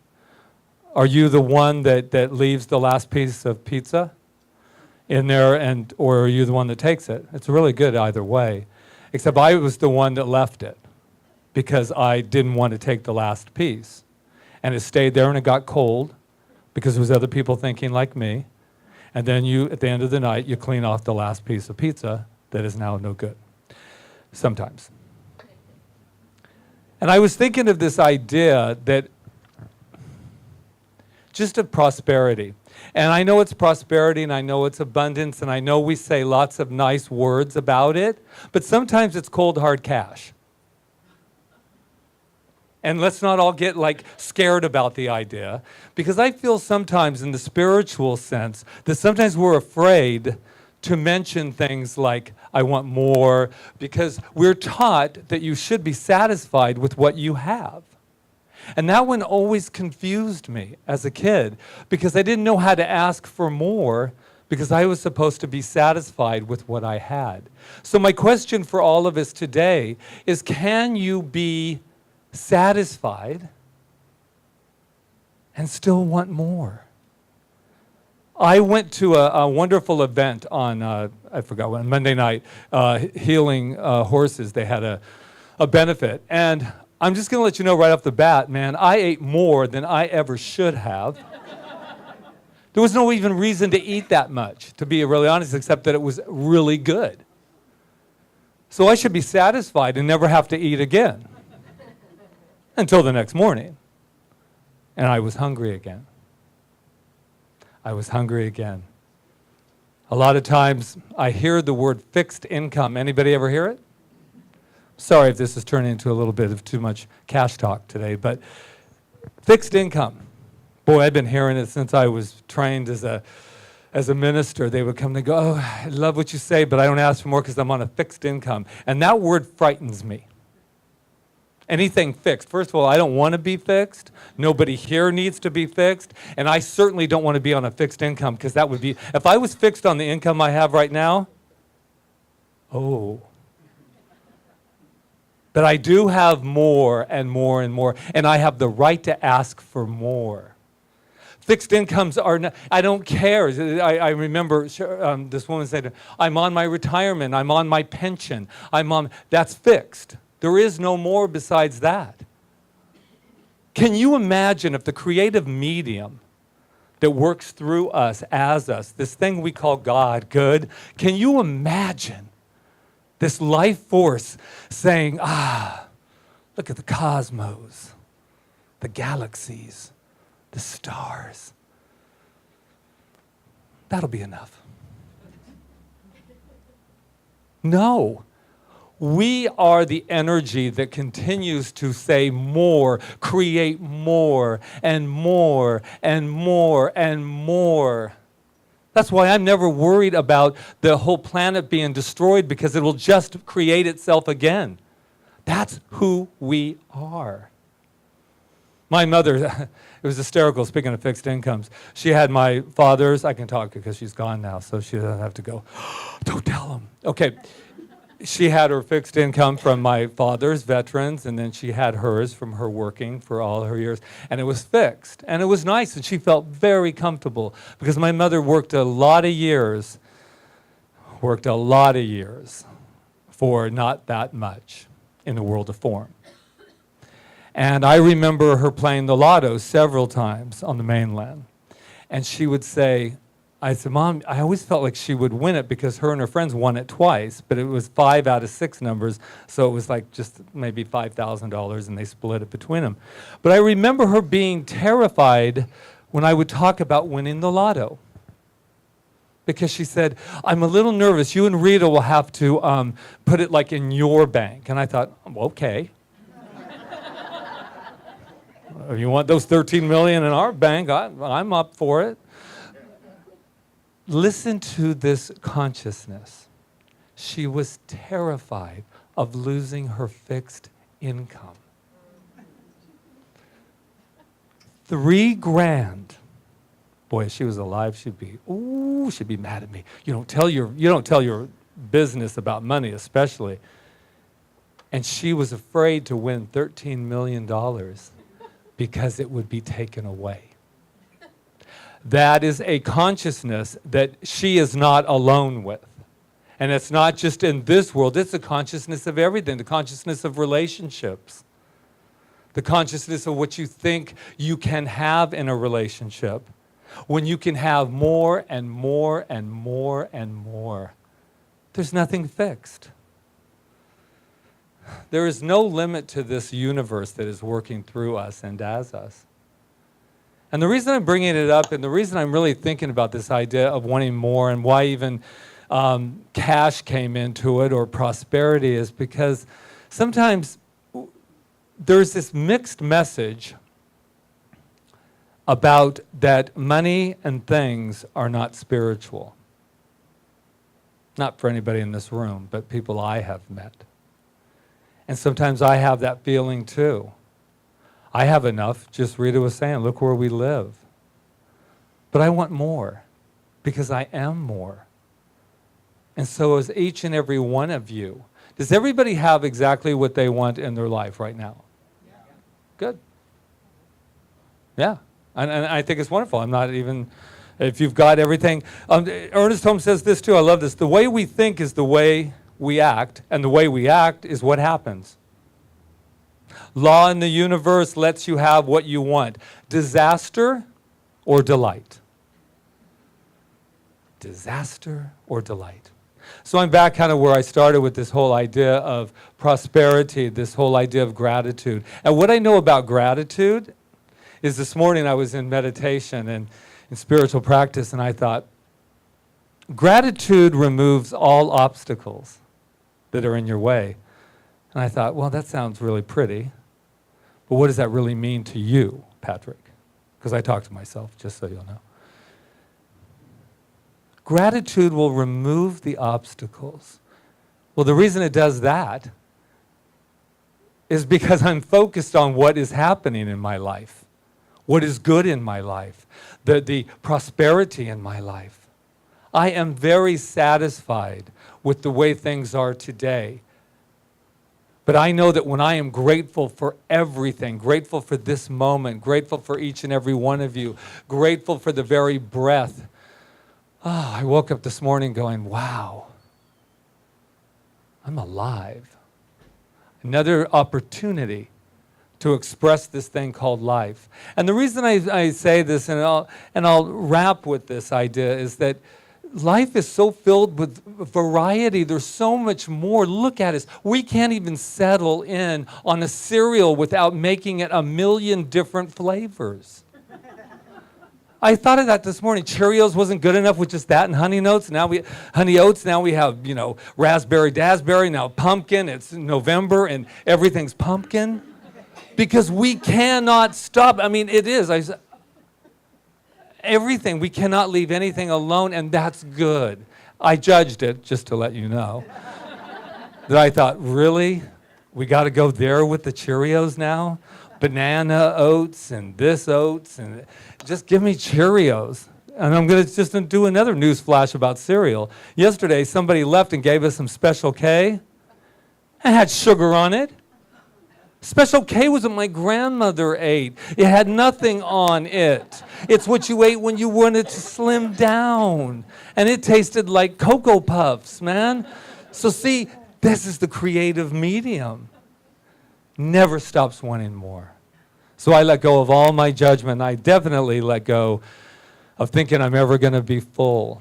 Are you the one that leaves the last piece of pizza? in there, or are you the one that takes it? It's really good either way. Except I was the one that left it because I didn't want to take the last piece. And it stayed there and it got cold because there was other people thinking like me. And then you, at the end of the night, you clean off the last piece of pizza that is now no good. Sometimes. And I was thinking of this idea that just of prosperity. And I know it's prosperity, and I know it's abundance, and I know we say lots of nice words about it, but sometimes it's cold, hard cash. And let's not all get like scared about the idea, because I feel sometimes in the spiritual sense that sometimes we're afraid to mention things like, I want more, because we're taught that you should be satisfied with what you have. And that one always confused me as a kid, because I didn't know how to ask for more, because I was supposed to be satisfied with what I had. So my question for all of us today is, can you be satisfied and still want more? I went to a wonderful event on, I forgot when, Monday night, healing horses. They had a benefit. And I'm just going to let you know right off the bat, man, I ate more than I ever should have. There was no even reason to eat that much, to be really honest, except that it was really good. So I should be satisfied and never have to eat again until the next morning. And I was hungry again. I was hungry again. A lot of times I hear the word fixed income. Anybody ever hear it? Sorry if this is turning into a little bit of too much cash talk today, but fixed income. Boy, I've been hearing it since I was trained as a minister. They would come and go, oh, I love what you say, but I don't ask for more because I'm on a fixed income. And that word frightens me. Anything fixed. First of all, I don't want to be fixed. Nobody here needs to be fixed. And I certainly don't want to be on a fixed income, because that would be, if I was fixed on the income I have right now, oh. But I do have more and more and more, and I have the right to ask for more. Fixed incomes are not, I don't care. I remember this woman said, I'm on my retirement, I'm on my pension, that's fixed. There is no more besides that. Can you imagine if the creative medium that works through us, as us, this thing we call God, good, can you imagine this life force saying, look at the cosmos, the galaxies, the stars. That'll be enough. No. We are the energy that continues to say more, create more, and more, and more, and more. That's why I'm never worried about the whole planet being destroyed, because it will just create itself again. That's who we are. My mother, it was hysterical, speaking of fixed incomes. She had my father's, I can talk because she's gone now, so she doesn't have to go, don't tell him. Okay. She had her fixed income from my father's veterans, and then she had hers from her working for all her years, and it was fixed, and it was nice, and she felt very comfortable, because my mother worked a lot of years for not that much in the world of form. And I remember her playing the lotto several times on the mainland, and she would say, I said, Mom, I always felt like she would win it because her and her friends won it twice, but it was 5 out of 6 numbers, so it was like just maybe $5,000, and they split it between them. But I remember her being terrified when I would talk about winning the lotto, because she said, I'm a little nervous. You and Rita will have to put it like in your bank. And I thought, okay. If you want those $13 million in our bank, I'm up for it. Listen to this consciousness. She was terrified of losing her fixed income. $3,000. Boy, if she was alive, she'd be mad at me. You don't tell your business about money, especially. And she was afraid to win $13 million because it would be taken away. That is a consciousness that she is not alone with. And it's not just in this world, it's the consciousness of everything, the consciousness of relationships, the consciousness of what you think you can have in a relationship, when you can have more and more and more and more. There's nothing fixed. There is no limit to this universe that is working through us and as us. And the reason I'm bringing it up and the reason I'm really thinking about this idea of wanting more and why even cash came into it or prosperity is because sometimes there's this mixed message about that money and things are not spiritual. Not for anybody in this room, but people I have met. And sometimes I have that feeling too. I have enough, just Rita was saying, look where we live. But I want more, because I am more. And so is each and every one of you. Does everybody have exactly what they want in their life right now? Yeah. Good. Yeah. And I think it's wonderful. I'm not even, if you've got everything. Ernest Holmes says this too, I love this. The way we think is the way we act, and the way we act is what happens. Law in the universe lets you have what you want. Disaster or delight? Disaster or delight? So I'm back kind of where I started with this whole idea of prosperity, this whole idea of gratitude. And what I know about gratitude is this morning I was in meditation and in spiritual practice, and I thought, gratitude removes all obstacles that are in your way. And I thought, well, that sounds really pretty, but what does that really mean to you, Patrick? Because I talk to myself, just so you'll know. Gratitude will remove the obstacles. Well, the reason it does that is because I'm focused on what is happening in my life, what is good in my life, the prosperity in my life. I am very satisfied with the way things are today. But I know that when I am grateful for everything, grateful for this moment, grateful for each and every one of you, grateful for the very breath. Oh, I woke up this morning going, wow, I'm alive. Another opportunity to express this thing called life. And the reason I say this, and I'll wrap with this idea, is that life is so filled with variety. There's so much more. Look at us. We can't even settle in on a cereal without making it a million different flavors. I thought of that this morning. Cheerios wasn't good enough with just that and honey oats. Now we have, raspberry dazzberry, now pumpkin. It's November and everything's pumpkin. Because we cannot stop. I mean, it is. Everything. We cannot leave anything alone, and that's good. I judged it, just to let you know. That I thought, really? We got to go there with the Cheerios now? Banana oats and this oats, and just give me Cheerios. And I'm going to just do another news flash about cereal. Yesterday, somebody left and gave us some Special K. It had sugar on it. Special K was what my grandmother ate. It had nothing on it. It's what you ate when you wanted to slim down. And it tasted like Cocoa Puffs, man. So see, this is the creative medium. Never stops wanting more. So I let go of all my judgment. I definitely let go of thinking I'm ever going to be full.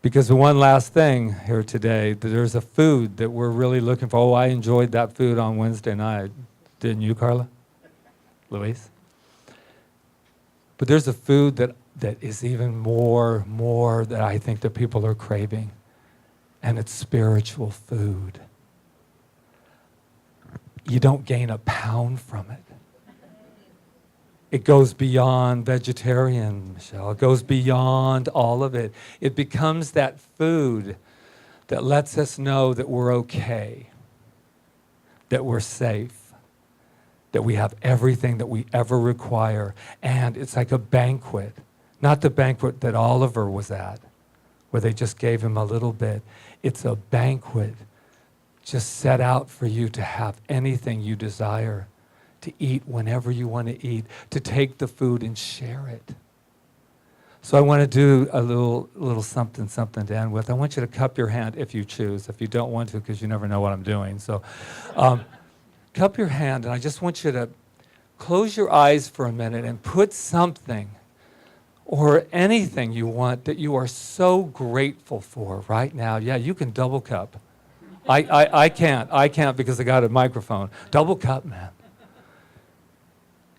Because the one last thing here today, there's a food that we're really looking for. Oh, I enjoyed that food on Wednesday night. Didn't you, Carla? Luis? But there's a food that is even more that I think that people are craving. And it's spiritual food. You don't gain a pound from it. It goes beyond vegetarian, Michelle. It goes beyond all of it. It becomes that food that lets us know that we're okay, that we're safe, that we have everything that we ever require. And it's like a banquet, not the banquet that Oliver was at, where they just gave him a little bit. It's a banquet just set out for you to have anything you desire. to eat whenever you want to eat, to take the food and share it. So I want to do a little something to end with. I want you to cup your hand if you choose. If you don't want to, because you never know what I'm doing. So cup your hand, and I just want you to close your eyes for a minute and put something or anything you want that you are so grateful for right now. Yeah, you can double cup. I can't because I got a microphone. Double cup, man.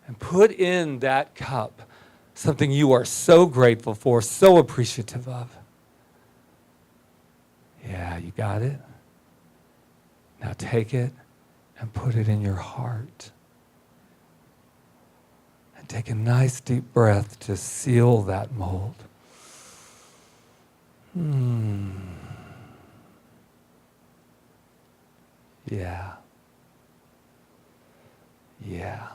And put in that cup something you are so grateful for, so appreciative of. Yeah, you got it? Now take it and put it in your heart. And take a nice deep breath to seal that mold. Yeah. Yeah.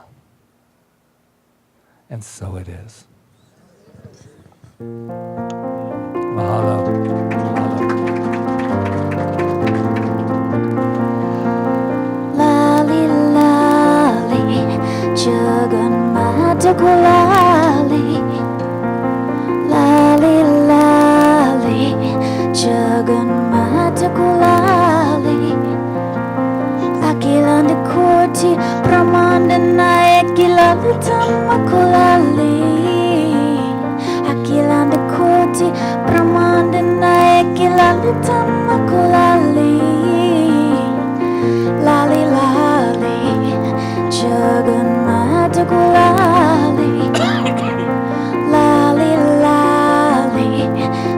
And so it is. Mahalo. Mahalo. Lali lali, Jagannatha kulali. Lali lali, Jagannatha kulali. Akilanda koti, Pramanda naik kilala tamma kulali. Akilanda koti, Pramanda naik kilala tamma kulali. Lali lali, Jagannatha kulali. Lali lali,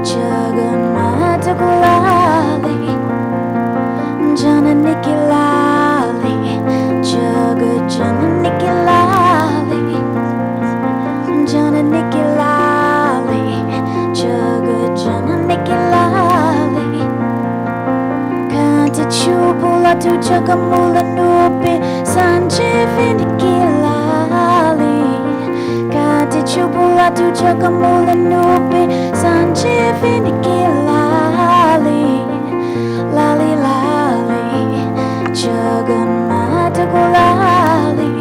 Jagannatha kulali. Janani kilali, Jagat Janani kilali. Janani kilali, Jagat Janani kilali. Kanta chupula tu jagamula nupi sanjivini kilali. Kanta chupula tu jagamula nupi sanjivini kilali. Lali lali, Jagannatha kulali.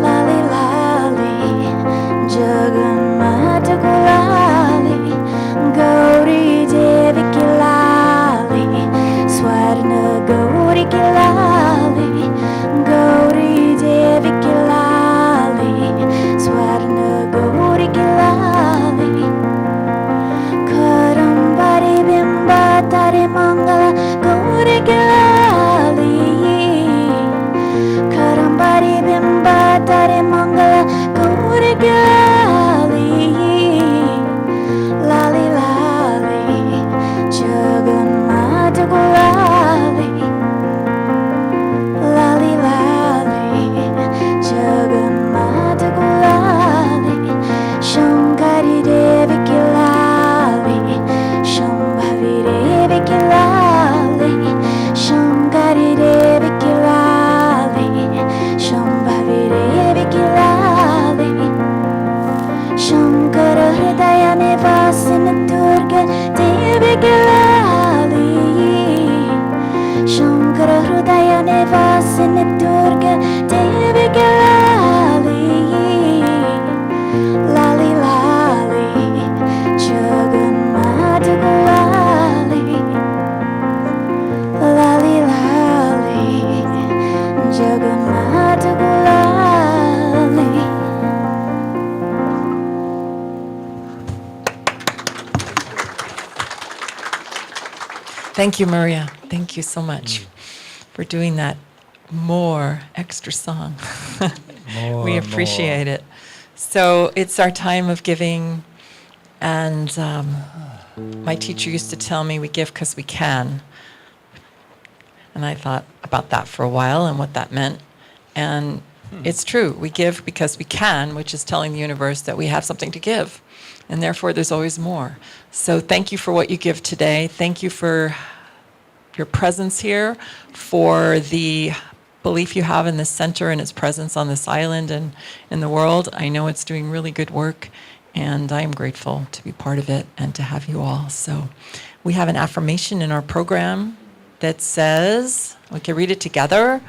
Lali lali, Jagannatha kulali. Gauri Devi kilali, Swarna Gauri kilali. Gauri Devi kilali, Swarna Gauri kilali. Karambari bimba tare mangala Gauri kilali. Karambari bimba tare mangala Gauri kilali. Lali lali, Jagannatha kulali. Lali lali, Jagannatha kulali. Shankari Devi kilali, Shambhavi Devi kilali. Shankari Devi kilali, Shambhavi Devi kilali. Shankara Hridaya Nivasina Durga Devi kilali. Shankara Hridaya Nivasina Durga Devi kilali. Lali lali, Jagannatha kulali. Lali lali, Jagannatha kulali. Thank you, Maria. Thank you so much for doing that more extra song. We appreciate it. So it's our time of giving, and my teacher used to tell me we give because we can. And I thought about that for a while and what that meant. And it's true. We give because we can, which is telling the universe that we have something to give. And therefore, there's always more. So thank you for what you give today. Thank you for your presence here, for the belief you have in this center and its presence on this island and in the world. I know it's doing really good work, and I am grateful to be part of it and to have you all. So we have an affirmation in our program that says, we can read it together.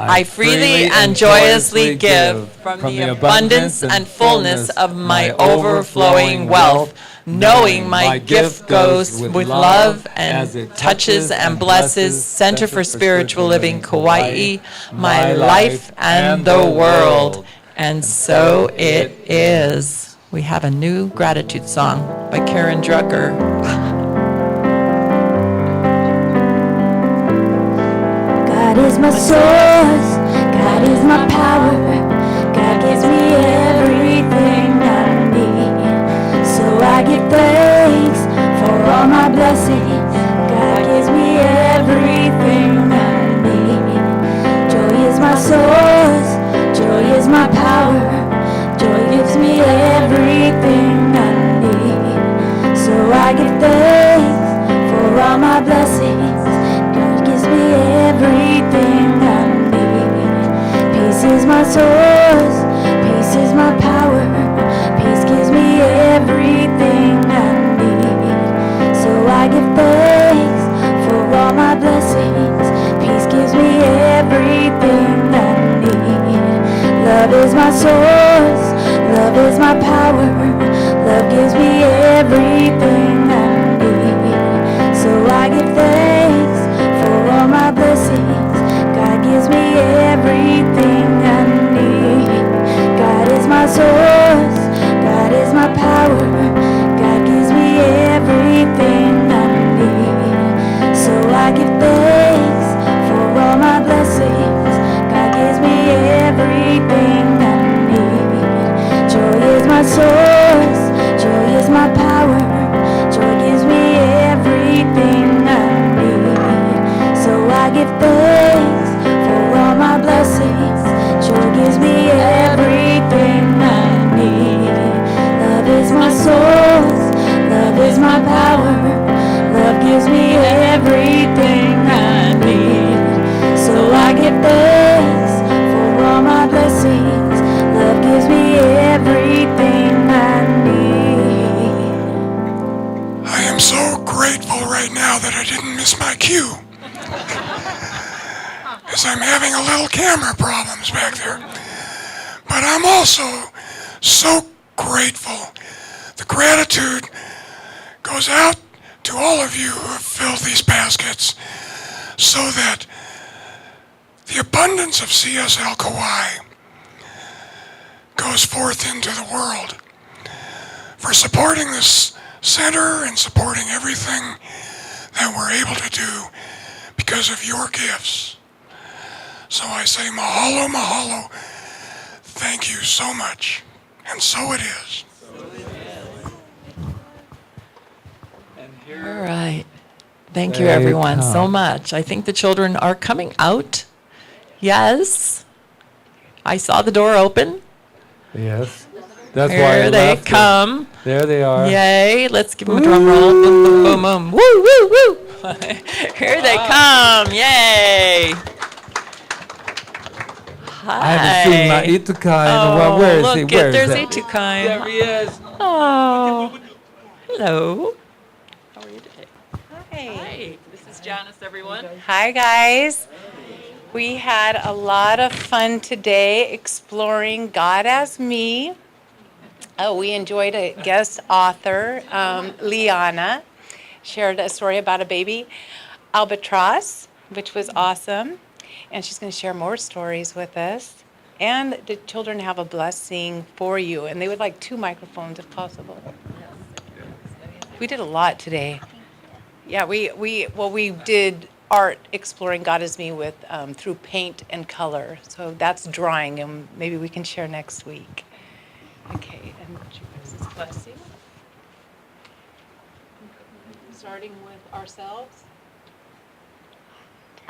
I freely and joyously give from the abundance and fullness of my overflowing wealth, knowing my gift goes with love and touches and blesses Center for Spiritual Living Kaua'i, my life and the world. And so it is. We have a new gratitude song by Karen Drucker. God is my source, God is my power, God gives me everything I need. So I give thanks for all my blessings, God gives me everything I need. Joy is my source, joy is my power, joy gives me everything I need. So I give thanks for all my blessings, God gives me everything I need. Peace is my source, peace is my power, peace gives me everything I need. So I give thanks for all my blessings, peace gives me everything I need. Love is my source, love is my power, love gives me everything I need. So I give thanks for all my blessings, God gives me everything I need. God is my source, God is my power, God gives me everything I need. So I give thanks for all my blessings, God gives me everything I need. Joy is my source, joy is my power, joy gives me everything I need. So I give thanks for all my blessings, joy gives me everything I need. Love is my source, love is my power, love gives me everything I need. So I give thanks for all my blessings, love gives me everything I need. I am so grateful right now that I didn't miss my cue. Because I'm having a little camera problems back there. But I'm also so grateful. The gratitude goes out to all of you who have filled these baskets so that the abundance of CSL Kaua'i goes forth into the world. For supporting this center and supporting everything that we're able to do because of your gifts. So I say mahalo, mahalo. Thank you so much. And so it is. All right. Thank you, everyone, so much. I think the children are coming out. Yes. I saw the door open. Yes. That's why Here I they left it. come. There they are. Yay. Let's give them a drum roll. Boom, boom, boom, boom. Woo, woo, woo. Here they come. Yay. Hi. I haven't seen my Itukai in a while. Where is look he? it, Where is there's that? Itukai. There he is. Oh. Hello. How are you today? Hi. This is Janice, everyone. Hi, guys. We had a lot of fun today exploring God as Me. We enjoyed a guest author, Liana, shared a story about a baby albatross, which was awesome. And she's going to share more stories with us. And the children have a blessing for you. And they would like 2 microphones if possible. We did a lot today. Yeah, we did art exploring God as Me with through paint and color. So that's drawing, and maybe we can share next week. Okay, and Jesus blessing. Starting with ourselves.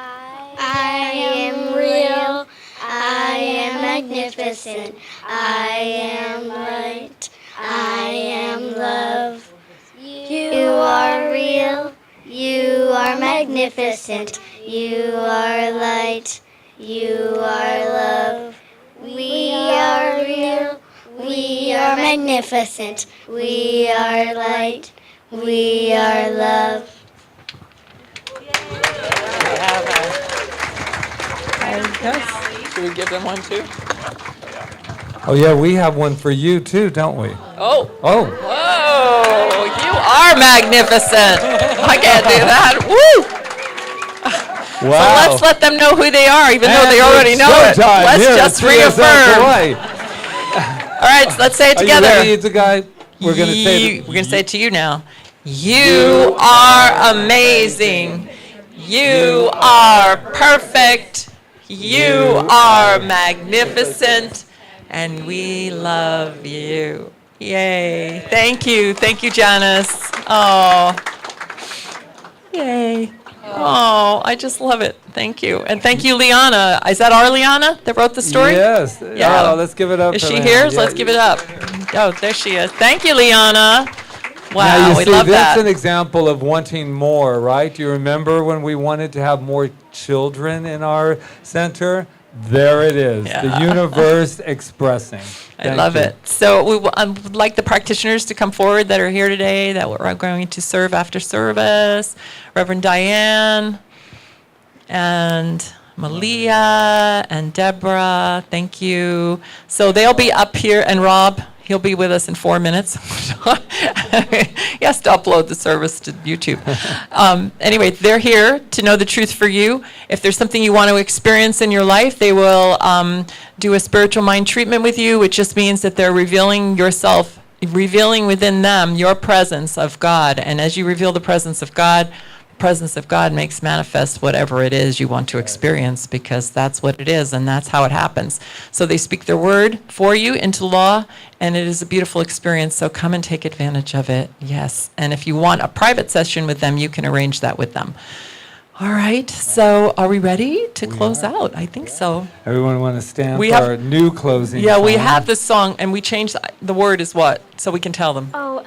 I am real, I am magnificent, I am light, I am love. You are real, you are magnificent, you are light, you are love. We are real, we are magnificent, we are light, we are love. Yes. Should we give them one too? Oh, yeah, we have one for you, too, don't we? Oh. Oh, Whoa, you are magnificent. I can't do that. Woo! wow. So let's let them know who they are, even though they And already it's know it. showtime Let's here at just CSL reaffirm. Kaua'i. All right, so let's say it Are together. you ready, It's a guy? We're going to say We're going to say it to you now. You are amazing. You are perfect. You are magnificent. And we love you. Yay. Thank you. Thank you, Janice. Oh. Yay. Oh, I just love it. Thank you. And thank you, Liana. Is that our Liana that wrote the story? Yes. Yeah. Oh, let's give it up. Is for she Liana. here? Yeah. Let's give it up. Oh, there she is. Thank you, Liana. Now, Wow, you we see, love that's that. an example of wanting more, right? Do you remember when we wanted to have more children in our center? There it is, Yeah. the universe expressing. I love it. So we would like the practitioners to come forward that are here today, that we're going to serve after service. Reverend Diane and Malia and Deborah, thank you. So they'll be up here, and Rob, he'll be with us in 4 minutes. He has to upload the service to YouTube. Anyway, they're here to know the truth for you. If there's something you want to experience in your life, they will do a spiritual mind treatment with you, which just means that they're revealing yourself, revealing within them your presence of God. And as you reveal the presence of God makes manifest whatever it is you want to experience, because that's what it is and that's how it happens. So they speak their word for you into law, and it is a beautiful experience. So come and take advantage of it. Yes. And if you want a private session with them, you can arrange that with them. All right. So are we ready to close out? I think so. Everyone want to stand We for have- our new closing Yeah, we song? have this song, and we changed the word is what? So we can tell them. Oh,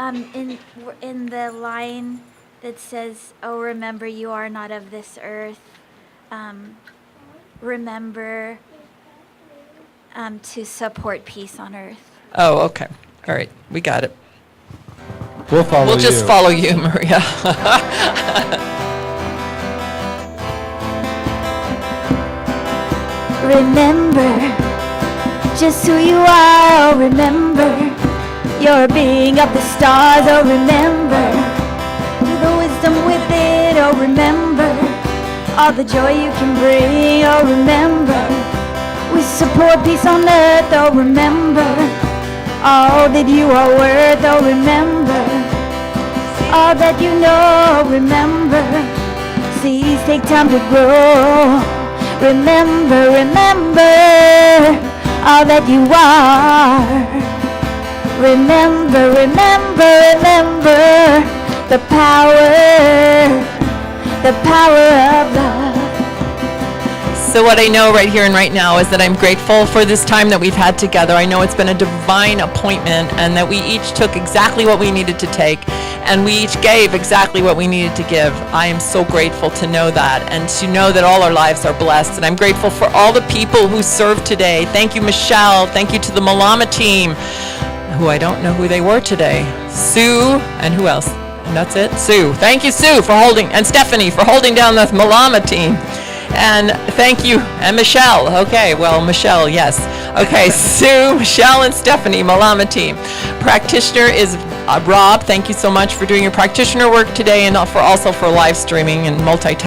in the line that says, "Oh, remember you are not of this earth." Remember to support peace on earth. Oh, okay. All right. We got it. We'll follow We'll just you. follow you, Maria. Remember just who you are. Oh, remember you're a being of the stars. Oh, remember the wisdom within. Oh, remember all the joy you can bring. Oh, remember we support peace on earth. Oh, remember all that you are worth. Oh, remember all that you know. Remember, seeds take time to grow. Remember, remember all that you are. Remember, remember, remember the power of love. So what I know right here and right now is that I'm grateful for this time that we've had together. I know it's been a divine appointment, and that we each took exactly what we needed to take, and we each gave exactly what we needed to give. I am so grateful to know that, and to know that all our lives are blessed. And I'm grateful for all the people who served today. Thank you, Michelle. Thank you to the Malama team, who I don't know who they were today. Sue, and who else? And that's it? Sue. Thank you, Sue, for holding, and Stephanie for holding down the Malama team. And thank you, and Michelle. Okay, well, Michelle, yes. Okay, Sue, Michelle, and Stephanie, Malama team. Practitioner is Rob. Thank you so much for doing your practitioner work today, and also for live streaming and multitasking.